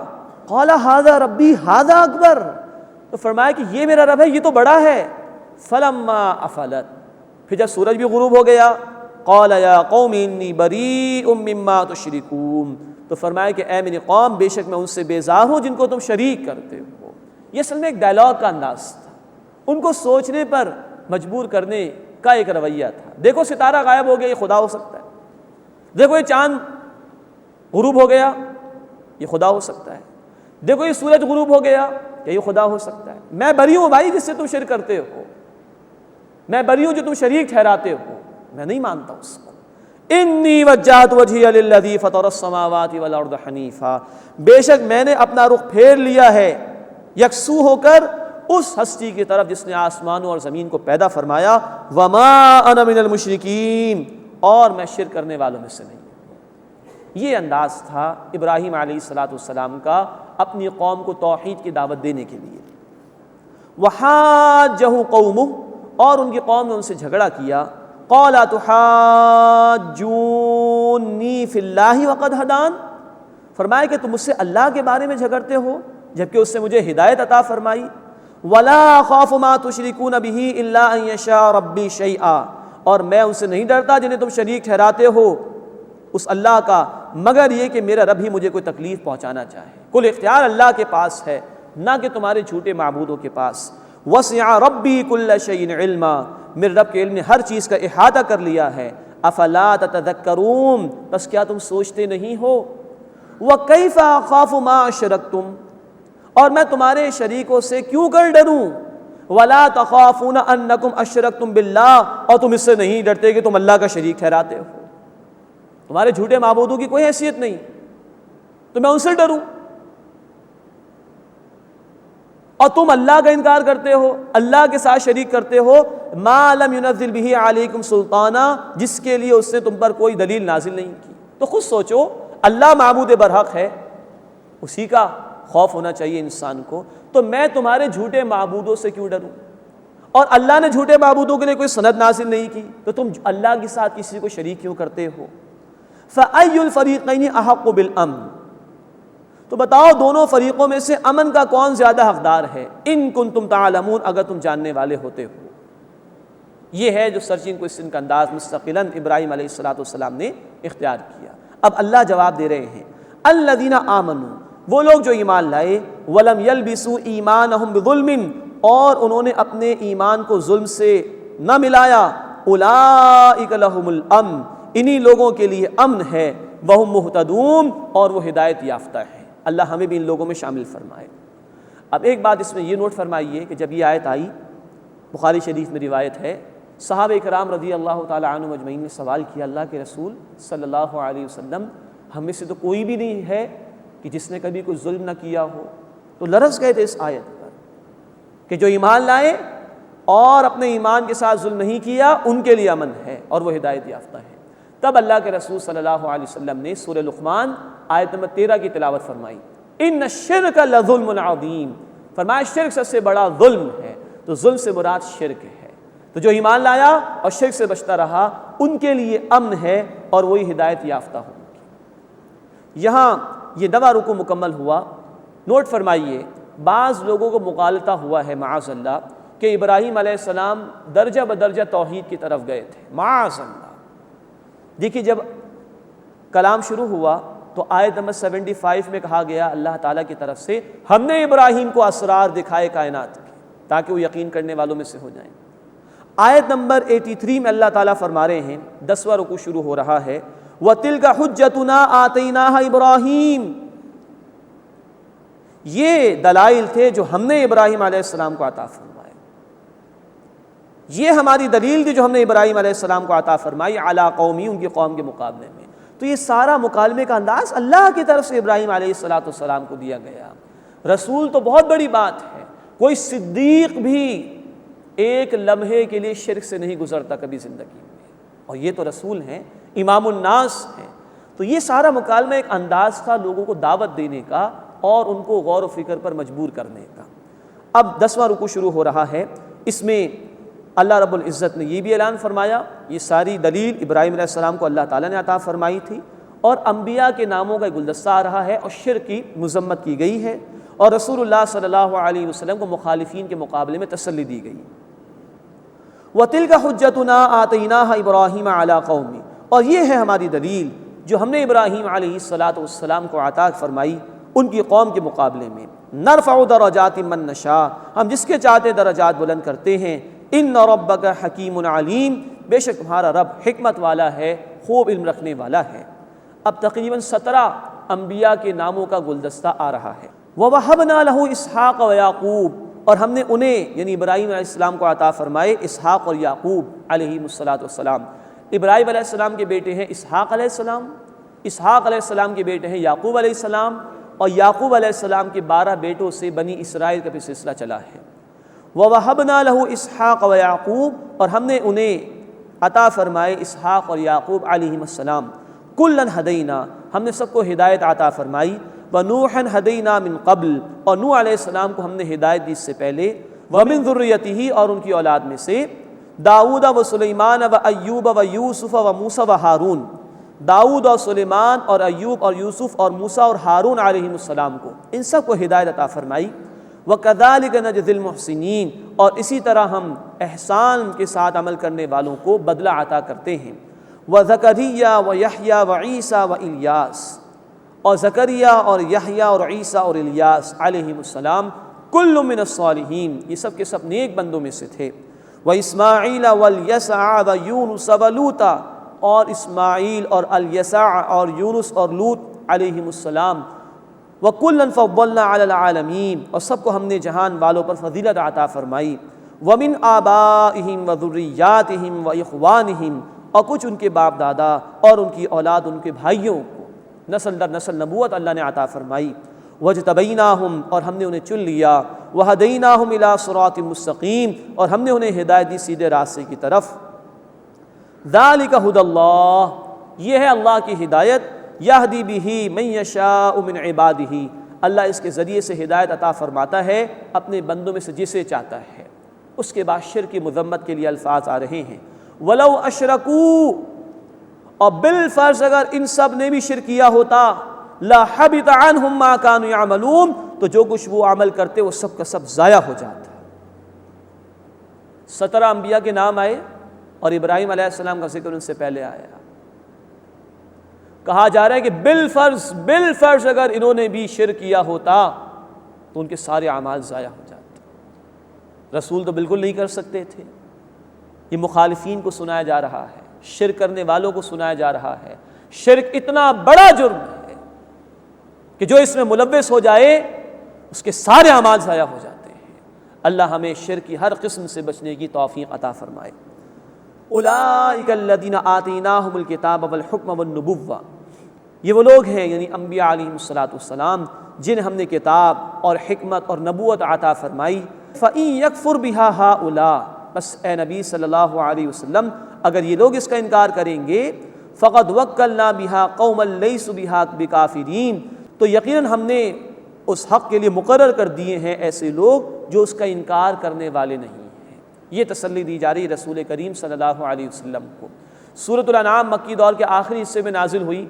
قَالَ هَٰذَا رَبِّي هَٰذَا أَكْبَرُ، تو فرمایا کہ یہ میرا رب ہے، یہ تو بڑا ہے۔ فَلَمَّا أَفَلَتْ، پھر جب سورج بھی غروب ہو گیا، قَالَ يَا قَوْمِ إِنِّي بَرِيءٌ مِّمَّا تُشْرِكُونَ، تو فرمایا کہ اے میری قوم، بے شک میں ان سے بیزار ہوں جن کو تم شریک کرتے ہو۔ یہ اصل میں ایک ڈائلاگ کا انداز تھا، ان کو سوچنے پر مجبور کرنے کا ایک رویہ تھا۔ دیکھو ستارہ غائب ہو گیا، یہ خدا ہو سکتا ہے۔ دیکھو یہ چاند غروب ہو گیا، یہ خدا ہو سکتا ہے۔ دیکھو یہ سورج غروب ہو گیا، کہ یہ خدا ہو سکتا ہے۔ میں بری ہوں بھائی جس سے تم شرک کرتے ہو، میں بری ہوں جو تم شریک ٹھہراتے ہو، میں نہیں مانتا اس کو۔ انی وجہت وجہی للذی فطر السماوات والارض حنیفا، بے شک میں نے اپنا رخ پھیر لیا ہے یکسو ہو کر اس ہستی کی طرف جس نے آسمانوں اور زمین کو پیدا فرمایا، وما انا من المشرکین، اور میں شرک کرنے والوں میں سے نہیں۔ یہ انداز تھا ابراہیم علیہ السلام کا اپنی قوم کو توحید کی دعوت دینے کے لیے۔ وحاجہ قومہ، اور ان کی قوم نے ان سے جھگڑا کیا، قال تحاجونی فی اللہ وقد ہدان، فرمایا کہ تم مجھ سے اللہ کے بارے میں جھگڑتے ہو جبکہ اس سے مجھے ہدایت عطا فرمائی۔ ولا اخاف ما تشرکون به الا ان یشاء ربی شیئا، اور میں ان سے نہیں ڈرتا جنہیں تم شریک ٹھہراتے ہو اس اللہ کا، مگر یہ کہ میرا رب ہی مجھے کوئی تکلیف پہنچانا چاہے۔ کل اختیار اللہ کے پاس ہے، نہ کہ تمہارے جھوٹے معبودوں کے پاس۔ وسع ربی کل شیء علما، میرے رب کے علم نے ہر چیز کا احاطہ کر لیا ہے۔ افلا تتذکرون، بس کیا تم سوچتے نہیں ہو؟ وکیف اخاف ما اشرکتم، اور میں تمہارے شریکوں سے کیوں کر ڈروں؟ ولا تخافون انکم اشرکتم باللہ، اور تم اس سے نہیں ڈرتے کہ تم اللہ کا شریک ٹھہراتے ہو۔ تمہارے جھوٹے معبودوں کی کوئی حیثیت نہیں تو میں ان سے ڈروں، اور تم اللہ کا انکار کرتے ہو، اللہ کے ساتھ شریک کرتے ہو۔ ما لم ينزل به علیکم سلطانا، جس کے لیے اس نے تم پر کوئی دلیل نازل نہیں کی۔ تو خود سوچو، اللہ معبود برحق ہے، اسی کا خوف ہونا چاہیے انسان کو، تو میں تمہارے جھوٹے معبودوں سے کیوں ڈروں؟ اور اللہ نے جھوٹے معبودوں کے لیے کوئی سند نازل نہیں کی، تو تم اللہ کے ساتھ کسی کو شریک کیوں کرتے ہو؟ فَأَيُّ الْفَرِيقَيْنِ أَحَقُّ بِالْأَمْنِ، تو بتاؤ دونوں فریقوں میں سے امن کا کون زیادہ حقدار ہے؟ ان کنتم تعلمون، اگر تم جاننے والے ہوتے ہو۔ یہ ہے جو سرچنگ کوئسچن کا انداز مستقلاً ابراہیم علیہ السلام نے اختیار کیا۔ اب اللہ جواب دے رہے ہیں، الذین آمنوا، وہ لوگ جو ایمان لائے، ولم یلبسوا ایمانہم بظلم، اور انہوں نے اپنے ایمان کو ظلم سے نہ ملایا، اولئک لہم الامن، انہی لوگوں کے لیے امن ہے، وہم مہتدون، اور وہ ہدایت یافتہ ہیں۔ اللہ ہمیں بھی ان لوگوں میں شامل فرمائے۔ اب ایک بات اس میں یہ نوٹ فرمائیے کہ جب یہ آیت آئی، بخاری شریف میں روایت ہے، صحابہ کرام رضی اللہ تعالی عنہم اجمعین نے سوال کیا، اللہ کے رسول صلی اللہ علیہ وسلم، ہم میں سے تو کوئی بھی نہیں ہے کہ جس نے کبھی کوئی ظلم نہ کیا ہو۔ تو لرز گئے تھے اس آیت پر کہ جو ایمان لائے اور اپنے ایمان کے ساتھ ظلم نہیں کیا، ان کے لیے امن ہے اور وہ ہدایت یافتہ ہے۔ تب اللہ کے رسول صلی اللہ علیہ وسلم نے سورہ لقمان آیت نمبر 13 کی تلاوت فرمائی، ان الشرک لظلم عظیم، فرمایا شرک سب سے بڑا ظلم ہے۔ تو ظلم سے مراد شرک ہے، تو جو ایمان لایا اور شرک سے بچتا رہا ان کے لیے امن ہے اور وہی ہدایت یافتہ ہوں گے۔ یہاں یہ 9واں رکوع مکمل ہوا۔ نوٹ فرمائیے بعض لوگوں کو مغالطہ ہوا ہے معاذ اللہ کہ ابراہیم علیہ السلام درجہ بدرجہ توحید کی طرف گئے تھے، معاذ اللہ۔ دیکھیے جب کلام شروع ہوا تو آیت نمبر 75 میں کہا گیا اللہ تعالیٰ کی طرف سے ہم نے ابراہیم کو اسرار دکھائے کائنات کے تاکہ وہ یقین کرنے والوں میں سے ہو جائیں۔ آیت نمبر 83 میں اللہ تعالیٰ فرما رہے ہیں، 10واں رکوع شروع ہو رہا ہے، وَتِلْكَ حُجَّتُنَا آتَيْنَاهَا ابراہیم، یہ دلائل تھے جو ہم نے ابراہیم علیہ السلام کو عطا فرمائے، یہ ہماری دلیل تھی جو ہم نے ابراہیم علیہ السلام کو عطا فرمائی علی قومی، ان کی قوم کے مقابلے میں۔ تو یہ سارا مکالمے کا انداز اللہ کی طرف سے ابراہیم علیہ السلام کو دیا گیا۔ رسول تو بہت بڑی بات ہے، کوئی صدیق بھی ایک لمحے کے لیے شرک سے نہیں گزرتا کبھی زندگی میں، اور یہ تو رسول ہیں، امام الناس ہیں۔ تو یہ سارا مکالمہ ایک انداز تھا لوگوں کو دعوت دینے کا اور ان کو غور و فکر پر مجبور کرنے کا۔ اب 10واں رکوع شروع ہو رہا ہے، اس میں اللہ رب العزت نے یہ بھی اعلان فرمایا، یہ ساری دلیل ابراہیم علیہ السلام کو اللہ تعالیٰ نے عطا فرمائی تھی، اور انبیاء کے ناموں کا ایک گلدستہ آ رہا ہے، اور شرک کی مذمت کی گئی ہے، اور رسول اللہ صلی اللہ علیہ وسلم کو مخالفین کے مقابلے میں تسلی دی گئی۔ وَتِلْكَ حُجَّتُنَا آتَيْنَاهَا إِبْرَاهِيمَ عَلَىٰ قَوْمِ، اور یہ ہے ہماری دلیل جو ہم نے ابراہیم علیہ السلام کو عطا فرمائی ان کی قوم کے مقابلے میں۔ نرفع درجات من نشاء، ہم جس کے چاہتے درجات بلند کرتے ہیں۔ ان ربک حکیم علیم، بے شک تمہارا رب حکمت والا ہے، خوب علم رکھنے والا ہے۔ اب تقریباً 17 انبیاء کے ناموں کا گلدستہ آ رہا ہے۔ وَوَهَبْنَا لَهُ اسحاق وَيَعْقُوب، اور ہم نے انہیں یعنی ابراہیم علیہ السلام کو عطا فرمائے اسحاق اور یعقوب علیہم السلام۔ ابراہیم علیہ السلام کے بیٹے ہیں اسحاق علیہ السلام، اسحاق علیہ السلام کے بیٹے ہیں یعقوب علیہ السلام، اور یعقوب علیہ السلام کے 12 بیٹوں سے بنی اسرائیل کا بھی سلسلہ چلا ہے۔ وَوَهَبْنَا لَهُ اسحاق وَيَعْقُوب، اور ہم نے انہیں عطا فرمائے اسحاق اور یعقوب علیہم السلام۔ کُلًّا هَدَيْنَا، ہم نے سب کو ہدایت عطا فرمائی۔ وَنُوحًا هَدَيْنَا مِن قَبْلُ، اور نوح علیہ السلام کو ہم نے ہدایت دی اس سے پہلے۔ وَمِن ذُرِّيَّتِهِ، اور ان کی اولاد میں سے داؤد و سلیمان و ایوب و یوسف و موسیٰ و ہارون، داؤد اور سلیمان اور ایوب اور یوسف اور موسیٰ اور ہارون علیہم السلام کو، ان سب کو ہدایت عطا فرمائی۔ وَكَذَلِكَ نَجْزِي الْمُحْسِنِينَ، اور اسی طرح ہم احسان کے ساتھ عمل کرنے والوں کو بدلہ عطا کرتے ہیں۔ وَزَكَرِيَّا وَيَحْيَا وَعِيسَىٰ وَإِلْيَاس، اور زکریا اور یحییٰ اور عیسیٰ اور الیاس علیہم السلام، کل من الصالحین، یہ سب کے سب نیک بندوں میں سے تھے۔ وَإِسْمَاعِيلَ وَالْيَسَعَ وَيُونُسَ وَلُوطًا، اور اسماعیل اور الیسع اور یونس اور لوط علیہم السلام۔ وَكُلًّا فَضَّلْنَا عَلَى الْعَالَمِينَ، اور سب کو ہم نے جہان والوں پر فضیلت عطا فرمائی۔ وَمِنْ آبَائِهِمْ وَذُرِّيَّاتِهِمْ وَإِخْوَانِهِمْ، اور کچھ ان کے باپ دادا اور ان کی اولاد ان کے بھائیوں کو نسل در نسل نبوت اللہ نے عطا فرمائی۔ وَاجْتَبَيْنَاهُمْ، اور ہم نے انہیں چن لیا۔ وَهَدَيْنَاهُمْ إِلَىٰ صِرَاطٍ مُّسْتَقِيمٍ، اور ہم نے انہیں ہدایت دی سیدھے راستے کی طرف۔ ذَلِكَ هُدَى اللَّهِ، یہ ہے اللہ کی ہدایت۔ يَهْدِي بِهِ مَن يَشَاءُ مِنْ عِبَادِهِ، اللہ اس کے ذریعے سے ہدایت عطا فرماتا ہے اپنے بندوں میں سے جسے چاہتا ہے۔ اس کے بعد شرک کی مذمت کے لیے الفاظ آ رہے ہیں۔ وَلَوْ أَشْرَكُوا، اور بالفرض اگر ان سب نے بھی شرک کیا ہوتا، لَحَبِطَ عَنْهُمْ مَا كَانُوا يَعْمَلُونَ، تو جو کچھ وہ عمل کرتے وہ سب کا سب ضائع ہو جاتا۔ 17 انبیاء کے نام آئے اور ابراہیم علیہ السلام کا ذکر ان سے پہلے آیا۔ کہا جا رہا ہے کہ بالفرض اگر انہوں نے بھی شرک کیا ہوتا تو ان کے سارے اعمال ضائع ہو جاتے۔ رسول تو بالکل نہیں کر سکتے تھے، یہ مخالفین کو سنایا جا رہا ہے، شرک کرنے والوں کو سنایا جا رہا ہے۔ شرک اتنا بڑا جرم ہے کہ جو اس میں ملوث ہو جائے اس کے سارے اعمال ضائع ہو جاتے ہیں۔ اللہ ہمیں شرک کی ہر قسم سے بچنے کی توفیق عطا فرمائے۔ اولئک الذین آتیناہم الکتاب والحکم والنبوۃ، یہ وہ لوگ ہیں یعنی انبیاء علیہم السلام جنہیں ہم نے کتاب اور حکمت اور نبوت عطا فرمائی۔ فَإِن يَكْفُرْ بِهَا هَؤُلَاء، بس اے نبی صلی اللہ علیہ وسلم اگر یہ لوگ اس کا انکار کریں گے، فَقَدْ وَكَّلْنَا بِهَا قَوْمًا لَيْسُوا بِهَا بِكَافِرِينَ، تو یقیناً ہم نے اس حق کے لیے مقرر کر دیے ہیں ایسے لوگ جو اس کا انکار کرنے والے نہیں ہیں۔ یہ تسلی دی جا رہی رسول کریم صلی اللہ علیہ وسلم کو۔ سورۃ الانعام مکی دور کے آخری حصے میں نازل ہوئی۔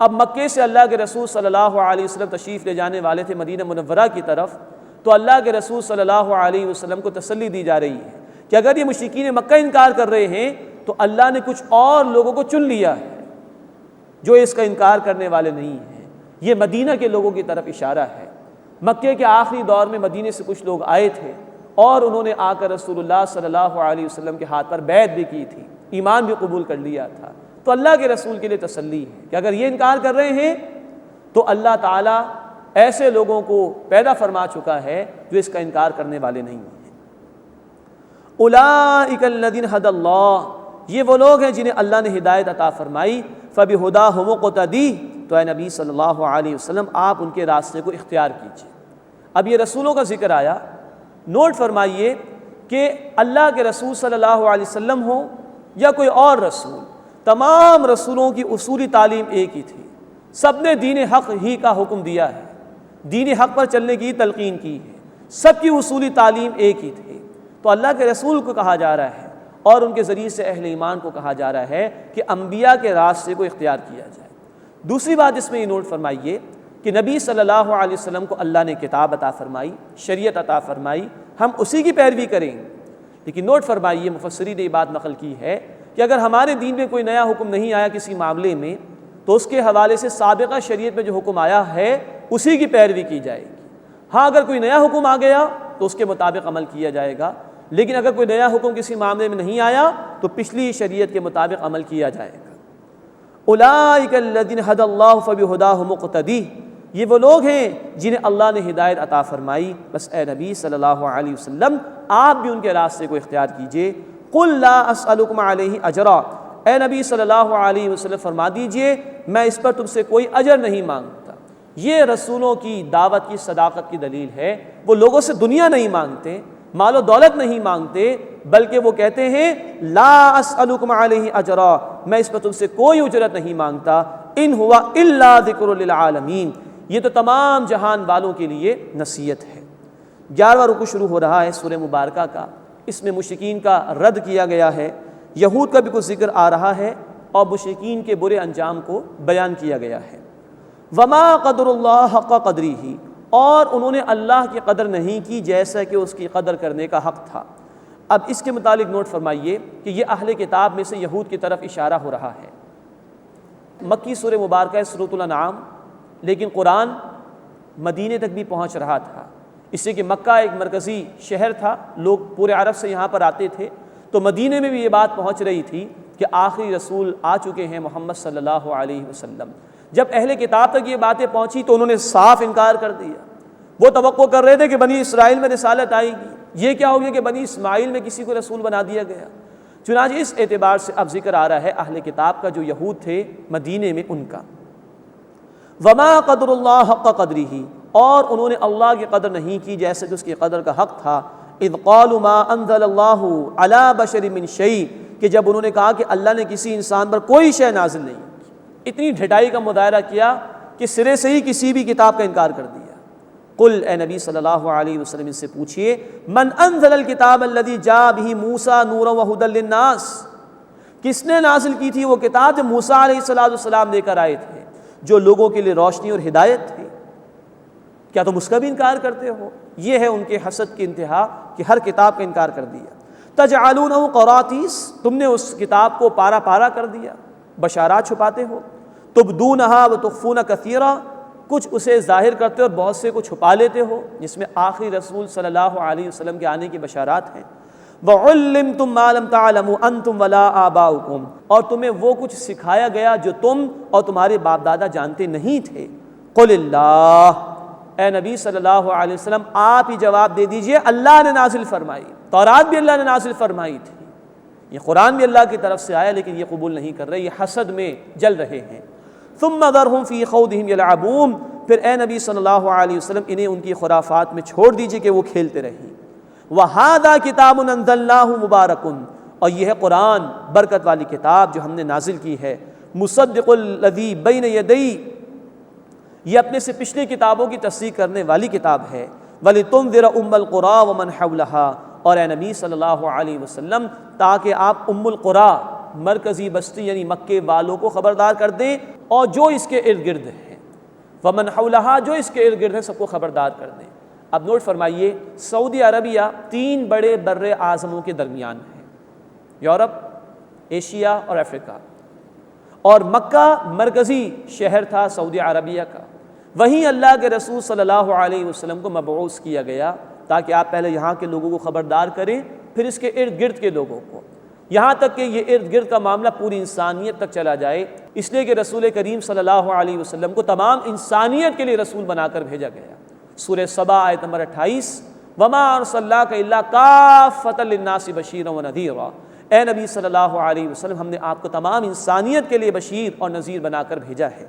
اب مکے سے اللہ کے رسول صلی اللہ علیہ وسلم تشریف لے جانے والے تھے مدینہ منورہ کی طرف، تو اللہ کے رسول صلی اللہ علیہ وسلم کو تسلی دی جا رہی ہے کہ اگر یہ مشرکین مکہ انکار کر رہے ہیں تو اللہ نے کچھ اور لوگوں کو چن لیا ہے جو اس کا انکار کرنے والے نہیں ہیں۔ یہ مدینہ کے لوگوں کی طرف اشارہ ہے۔ مکے کے آخری دور میں مدینے سے کچھ لوگ آئے تھے اور انہوں نے آ کر رسول اللہ صلی اللہ علیہ وسلم کے ہاتھ پر بیعت بھی کی تھی، ایمان بھی قبول کر لیا تھا۔ تو اللہ کے رسول کے لیے تسلی ہے کہ اگر یہ انکار کر رہے ہیں تو اللہ تعالیٰ ایسے لوگوں کو پیدا فرما چکا ہے جو اس کا انکار کرنے والے نہیں ہیں۔ اولئک الذین ھدی اللہ، یہ وہ لوگ ہیں جنہیں اللہ نے ہدایت عطا فرمائی۔ فبہداہ مقتدی، تو اے نبی صلی اللہ علیہ وسلم آپ ان کے راستے کو اختیار کیجیے۔ اب یہ رسولوں کا ذکر آیا، نوٹ فرمائیے کہ اللہ کے رسول صلی اللہ علیہ وسلم ہو یا کوئی اور رسول، تمام رسولوں کی اصولی تعلیم ایک ہی تھی۔ سب نے دین حق ہی کا حکم دیا ہے، دین حق پر چلنے کی تلقین کی ہے، سب کی اصولی تعلیم ایک ہی تھی۔ تو اللہ کے رسول کو کہا جا رہا ہے اور ان کے ذریعے سے اہل ایمان کو کہا جا رہا ہے کہ انبیاء کے راستے کو اختیار کیا جائے۔ دوسری بات اس میں یہ نوٹ فرمائیے کہ نبی صلی اللہ علیہ وسلم کو اللہ نے کتاب عطا فرمائی، شریعت عطا فرمائی، ہم اسی کی پیروی کریں گے۔ لیکن نوٹ فرمائیے، مفسرین نے یہ بات نقل کی ہے کہ اگر ہمارے دین میں کوئی نیا حکم نہیں آیا کسی معاملے میں تو اس کے حوالے سے سابقہ شریعت میں جو حکم آیا ہے اسی کی پیروی کی جائے گی۔ ہاں اگر کوئی نیا حکم آ گیا تو اس کے مطابق عمل کیا جائے گا، لیکن اگر کوئی نیا حکم کسی معاملے میں نہیں آیا تو پچھلی شریعت کے مطابق عمل کیا جائے گا۔ اولئک الذین ھدی اللہ فبہداہ مقتدی، یہ وہ لوگ ہیں جنہیں اللہ نے ہدایت عطا فرمائی۔ بس اے نبی صلی اللہ علیہ وسلم آپ بھی ان کے راستے کو اختیار کیجئے۔ قل لا اسألکم علیہ اجرا، اے نبی صلی اللہ علیہ وسلم فرما دیجئے میں اس پر تم سے کوئی اجر نہیں مانگتا۔ یہ رسولوں کی دعوت کی صداقت کی دلیل ہے، وہ لوگوں سے دنیا نہیں مانگتے، مال و دولت نہیں مانگتے، بلکہ وہ کہتے ہیں لا اسألکم علیہ اجرا، میں اس پر تم سے کوئی اجرت نہیں مانگتا، ان ہوا الا ذکر للعالمین، یہ تو تمام جہان والوں کے لیے نصیحت ہے۔ 11واں رکوع شروع ہو رہا ہے سورہ مبارکہ کا، اس میں مشرکین کا رد کیا گیا ہے، یہود کا بھی کچھ ذکر آ رہا ہے اور مشرکین کے برے انجام کو بیان کیا گیا ہے۔ وما قدر اللہ حق قدرہ، اور انہوں نے اللہ کی قدر نہیں کی جیسا کہ اس کی قدر کرنے کا حق تھا۔ اب اس کے متعلق نوٹ فرمائیے کہ یہ اہل کتاب میں سے یہود کی طرف اشارہ ہو رہا ہے۔ مکی سورہ مبارکہ سورۃ الانعام، لیکن قرآن مدینے تک بھی پہنچ رہا تھا، اس لیے کہ مکہ ایک مرکزی شہر تھا، لوگ پورے عرب سے یہاں پر آتے تھے، تو مدینے میں بھی یہ بات پہنچ رہی تھی کہ آخری رسول آ چکے ہیں محمد صلی اللہ علیہ وسلم۔ جب اہل کتاب تک یہ باتیں پہنچی تو انہوں نے صاف انکار کر دیا۔ وہ توقع کر رہے تھے کہ بنی اسرائیل میں رسالت آئے گی، یہ کیا ہو گیا کہ بنی اسماعیل میں کسی کو رسول بنا دیا گیا۔ چنانچہ اس اعتبار سے اب ذکر آ رہا ہے اہل کتاب کا جو یہود تھے مدینے میں ان کا۔ وما قدر اللہ حق قدرہ، اور انہوں نے اللہ کی قدر نہیں کی جیسے کہ اس کی قدر کا حق تھا۔ اذ قالوا ما انزل اللہ علی بشر من شیء، کہ جب انہوں نے کہا کہ اللہ نے کسی انسان پر کوئی شے نازل نہیں کی، اتنی ڈھٹائی کا مظاہرہ کیا کہ سرے سے ہی کسی بھی کتاب کا انکار کر دیا۔ قل، اے نبی صلی اللہ علیہ وسلم ان سے پوچھئے، من انزل الکتاب الذی جاء بہ موسیٰ نورا وہدی للناس، کس نے نازل کی تھی وہ کتاب جو موسیٰ علیہ السلام لے کر آئے تھے، جو لوگوں کے لیے روشنی اور ہدایت تھی؟ کیا تم اس کا بھی انکار کرتے ہو؟ یہ ہے ان کے حسد کی انتہا کہ ہر کتاب کا انکار کر دیا۔ تجعلونہ قراطیس، تم نے اس کتاب کو پارا پارا کر دیا، بشارات چھپاتے ہو۔ تبدونہا وتخفون کثیرا، کچھ اسے ظاہر کرتے اور بہت سے کو چھپا لیتے ہو، جس میں آخری رسول صلی اللہ علیہ وسلم کے آنے کی بشارات ہیں۔ وعلمتم ما لم تعلموا انتم ولا آباؤکم، اور تمہیں وہ کچھ سکھایا گیا جو تم اور تمہارے باپ دادا جانتے نہیں تھے۔ قل اللہ، اے نبی صلی اللہ علیہ وسلم آپ ہی جواب دے دیجئے اللہ نے نازل فرمائی، تورات بھی اللہ نے نازل فرمائی تھی، یہ قرآن بھی اللہ کی طرف سے آیا، لیکن یہ قبول نہیں کر رہے، یہ حسد میں جل رہے ہیں۔ ثم ذرہم فی خوضہم یلعبون، پھر اے نبی صلی اللہ علیہ وسلم انہیں ان کی خرافات میں چھوڑ دیجئے کہ وہ کھیلتے رہیں۔ وہذا کتاب انزلناہ مبارک، اور یہ ہے قرآن برکت والی کتاب جو ہم نے نازل کی ہے۔ مصدق الذی بین یدی، یہ اپنے سے پچھلی کتابوں کی تصدیق کرنے والی کتاب ہے۔ وَلِتُنذِرَ أُمَّ الْقُرَىٰ وَمَنْ حَوْلَهَا، اور اے نبی صلی اللہ علیہ وسلم تاکہ آپ ام القریٰ، مرکزی بستی یعنی مکے والوں کو خبردار کر دیں، اور جو اس کے ارد گرد ہیں، وَمَنْ حَوْلَهَا، جو اس کے ارد گرد ہیں سب کو خبردار کر دیں۔ اب نوٹ فرمائیے، سعودی عربیہ 3 بڑے بر اعظموں کے درمیان ہے، یورپ، ایشیا اور افریقہ، اور مکہ مرکزی شہر تھا سعودی عربیہ کا۔ وہیں اللہ کے رسول صلی اللہ علیہ وسلم کو مبعوث کیا گیا تاکہ آپ پہلے یہاں کے لوگوں کو خبردار کریں، پھر اس کے ارد گرد کے لوگوں کو، یہاں تک کہ یہ ارد گرد کا معاملہ پوری انسانیت تک چلا جائے، اس لیے کہ رسول کریم صلی اللہ علیہ وسلم کو تمام انسانیت کے لیے رسول بنا کر بھیجا گیا۔ سورہ سبا آیت نمبر 28، وَمَا أَرْسَلْنَاكَ إِلَّا كَافَّةً لِلنَّاسِ بَشِيرًا وَنَذِيرًا، اے نبی صلی اللہ علیہ وسلم، ہم نے آپ کو تمام انسانیت کے لیے بشیر اور نذیر بنا کر بھیجا ہے۔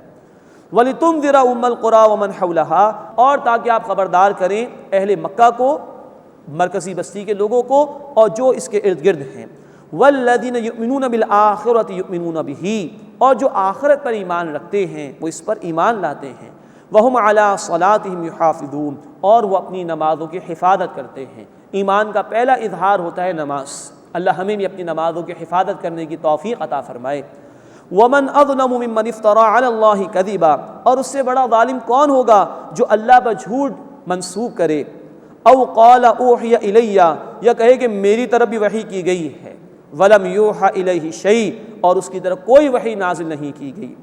وَلِتُنذِرَ أُمَّ الْقُرَىٰ وَمَنْ حَوْلَهَا، اور تاکہ آپ خبردار کریں اہل مکہ کو، مرکزی بستی کے لوگوں کو، اور جو اس کے ارد گرد ہیں۔ وَالَّذِينَ يُؤْمِنُونَ بِالْآخِرَةِ يُؤْمِنُونَ بِهِ، اور جو آخرت پر ایمان رکھتے ہیں وہ اس پر ایمان لاتے ہیں۔ وَهُمْ عَلَىٰ صَلَاتِهِمْ يُحَافِظُونَ، اور وہ اپنی نمازوں کی حفاظت کرتے ہیں۔ ایمان کا پہلا اظہار ہوتا ہے نماز، اللہ ہمیں بھی اپنی نمازوں کی حفاظت کرنے کی توفیق عطا فرمائے۔ وَمَنْ أَظْلَمُ مِمَّنِ افْتَرَىٰ عَلَى اللَّهِ كَذِبًا، اور اس سے بڑا ظالم کون ہوگا جو اللہ پر جھوٹ منسوب کرے۔ او قال اوحی الیہ، یا کہے کہ میری طرف بھی وحی کی گئی ہے۔ ولم یوحى الیہ شیء، اور اس کی طرف کوئی وحی نازل نہیں کی گئی۔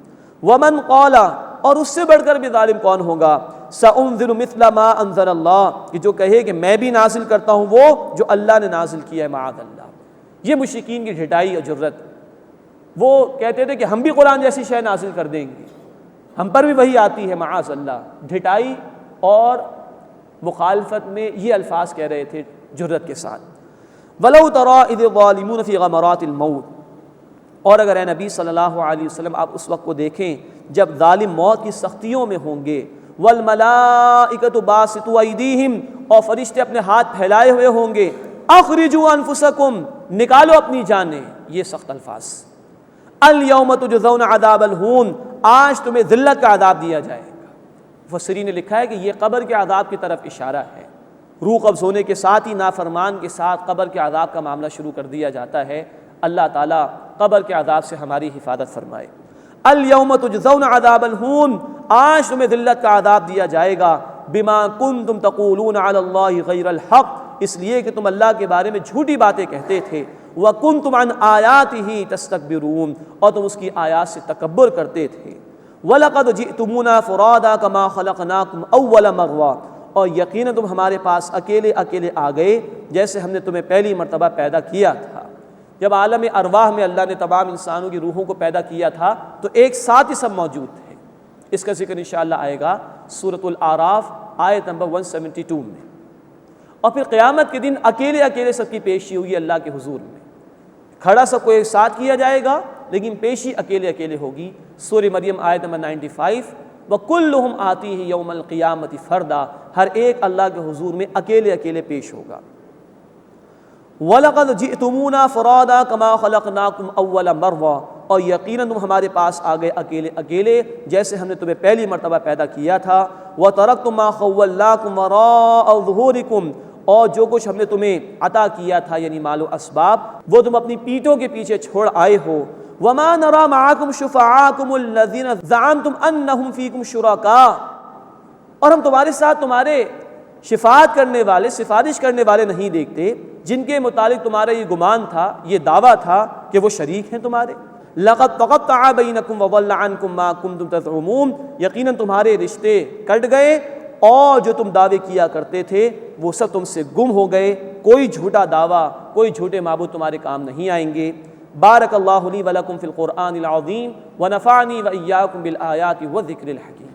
ومن قال، اور اس سے بڑھ کر بھی ظالم کون ہوگا، سأنزل مثل ما انزل اللہ، کہ جو کہے کہ میں بھی نازل کرتا ہوں وہ جو اللہ نے نازل کیا ہے، معاذ اللہ۔ یہ مشرکین کی ڈھٹائی اور جرت، وہ کہتے تھے کہ ہم بھی قرآن جیسی شے نازل کر دیں گے، ہم پر بھی وحی آتی ہے، معاذ اللہ۔ ڈھٹائی اور مخالفت میں یہ الفاظ کہہ رہے تھے جرت کے ساتھ۔ وَلَوْ تَرَىٰ إِذِ الظَّالِمُونَ فِي غَمَرَاتِ الْمَوْتِ، اور اگر اے نبی صلی اللہ علیہ وسلم آپ اس وقت کو دیکھیں جب ظالم موت کی سختیوں میں ہوں گے۔ وَالْمَلَائِكَةُ بَاسِطُو أَيْدِيهِمْ، اور فرشتے اپنے ہاتھ پھیلائے ہوئے ہوں گے۔ أَخْرِجُوا أَنفُسَكُمْ، نکالو اپنی جانیں، یہ سخت الفاظ۔ الْيَوْمَ تُجْزَوْنَ عَذَابَ الْهُونِ، آج تمہیں ذلت کا عذاب دیا جائے گا۔ مفسرین نے لکھا ہے کہ یہ قبر کے عذاب کی طرف اشارہ ہے۔ روح قبض ہونے کے ساتھ ہی نافرمان کے ساتھ قبر کے عذاب کا معاملہ شروع کر دیا جاتا ہے۔ اللہ تعالیٰ قبر کے عذاب سے ہماری حفاظت فرمائے۔ اليوم تجزون عذاب الہون، آج تمہیں ذلت کا عذاب دیا جائے گا۔ بما کنتم تقولون علی اللہ غیر الحق، اس لیے کہ تم اللہ کے بارے میں جھوٹی باتیں کہتے تھے۔ وکنتم عن آیاتہ تستکبرون، اور تم اس کی آیات سے تکبر کرتے تھے۔ وَلَقَدْ جِئْتُمُونَا فُرَادَىٰ كَمَا خَلَقْنَاكُمْ أَوَّلَ مَرَّةٍ، اور یقیناً تم ہمارے پاس اکیلے اکیلے آ گئے جیسے ہم نے تمہیں پہلی مرتبہ پیدا کیا تھا۔ جب عالم ارواح میں اللہ نے تمام انسانوں کی روحوں کو پیدا کیا تھا تو ایک ساتھ ہی سب موجود تھے۔ اس کا ذکر انشاءاللہ آئے گا سورۃ الاعراف آیت نمبر 172 میں۔ اور پھر قیامت کے دن اکیلے اکیلے سب کی پیشی ہوگی اللہ کے حضور میں، کھڑا سب کو ایک ساتھ کیا جائے گا لیکن پیشی اکیلے اکیلے ہوگی۔ سورہ مریم آیت نمبر 95، وَكُلُّهُمْ آتِيهِ يَوْمَ الْقِيَامَةِ فَرْدًا، ہر ایک اللہ کے حضور میں اکیلے اکیلے پیش ہوگا۔ وَلَقَدْ جِئْتُمُونَا فُرَادَىٰ كَمَا خَلَقْنَاكُمْ أَوَّلَ مَرَّةٍ، اور یقیناً تم ہمارے پاس آ گئے اکیلے اکیلے جیسے ہم نے تمہیں پہلی مرتبہ پیدا کیا تھا۔ وَتَرَكْتُم مَّا خَوَّلْنَاكُمْ وَرَاءَ ظُهُورِكُمْ، اور جو کچھ ہم نے تمہیں عطا کیا تھا یعنی مال و اسباب، وہ تم اپنی پیٹھوں کے پیچھے چھوڑ آئے ہو۔ وَمَا نَرَىٰ مَعَكُمْ شُفَعَاءَكُمُ الَّذِينَ زَعَمْتُمْ أَنَّهُمْ فِيكُمْ شُرَكَاء، اور ہم تمہارے ساتھ تمہارے شفاعت کرنے والے، سفارش کرنے والے نہیں دیکھتے جن کے متعلق تمہارا یہ گمان تھا، یہ دعویٰ تھا کہ وہ شریک ہیں تمہارے۔ لَقَدْ تَقَطَّعَ بَيْنَكُمْ وَضَلَّ عَنْكُمْ مَا كُنتُمْ تَزْعُمُونَ، یقیناً تمہارے رشتے کٹ گئے اور جو تم دعوے کیا کرتے تھے وہ سب تم سے گم ہو گئے، کوئی جھوٹا دعویٰ، کوئی جھوٹے معبود تمہارے کام نہیں آئیں گے۔ بارک اللہ لی ولکم فی القرآن العظیم ونفعنی وإیاکم بالآیات والذکر الحکیم۔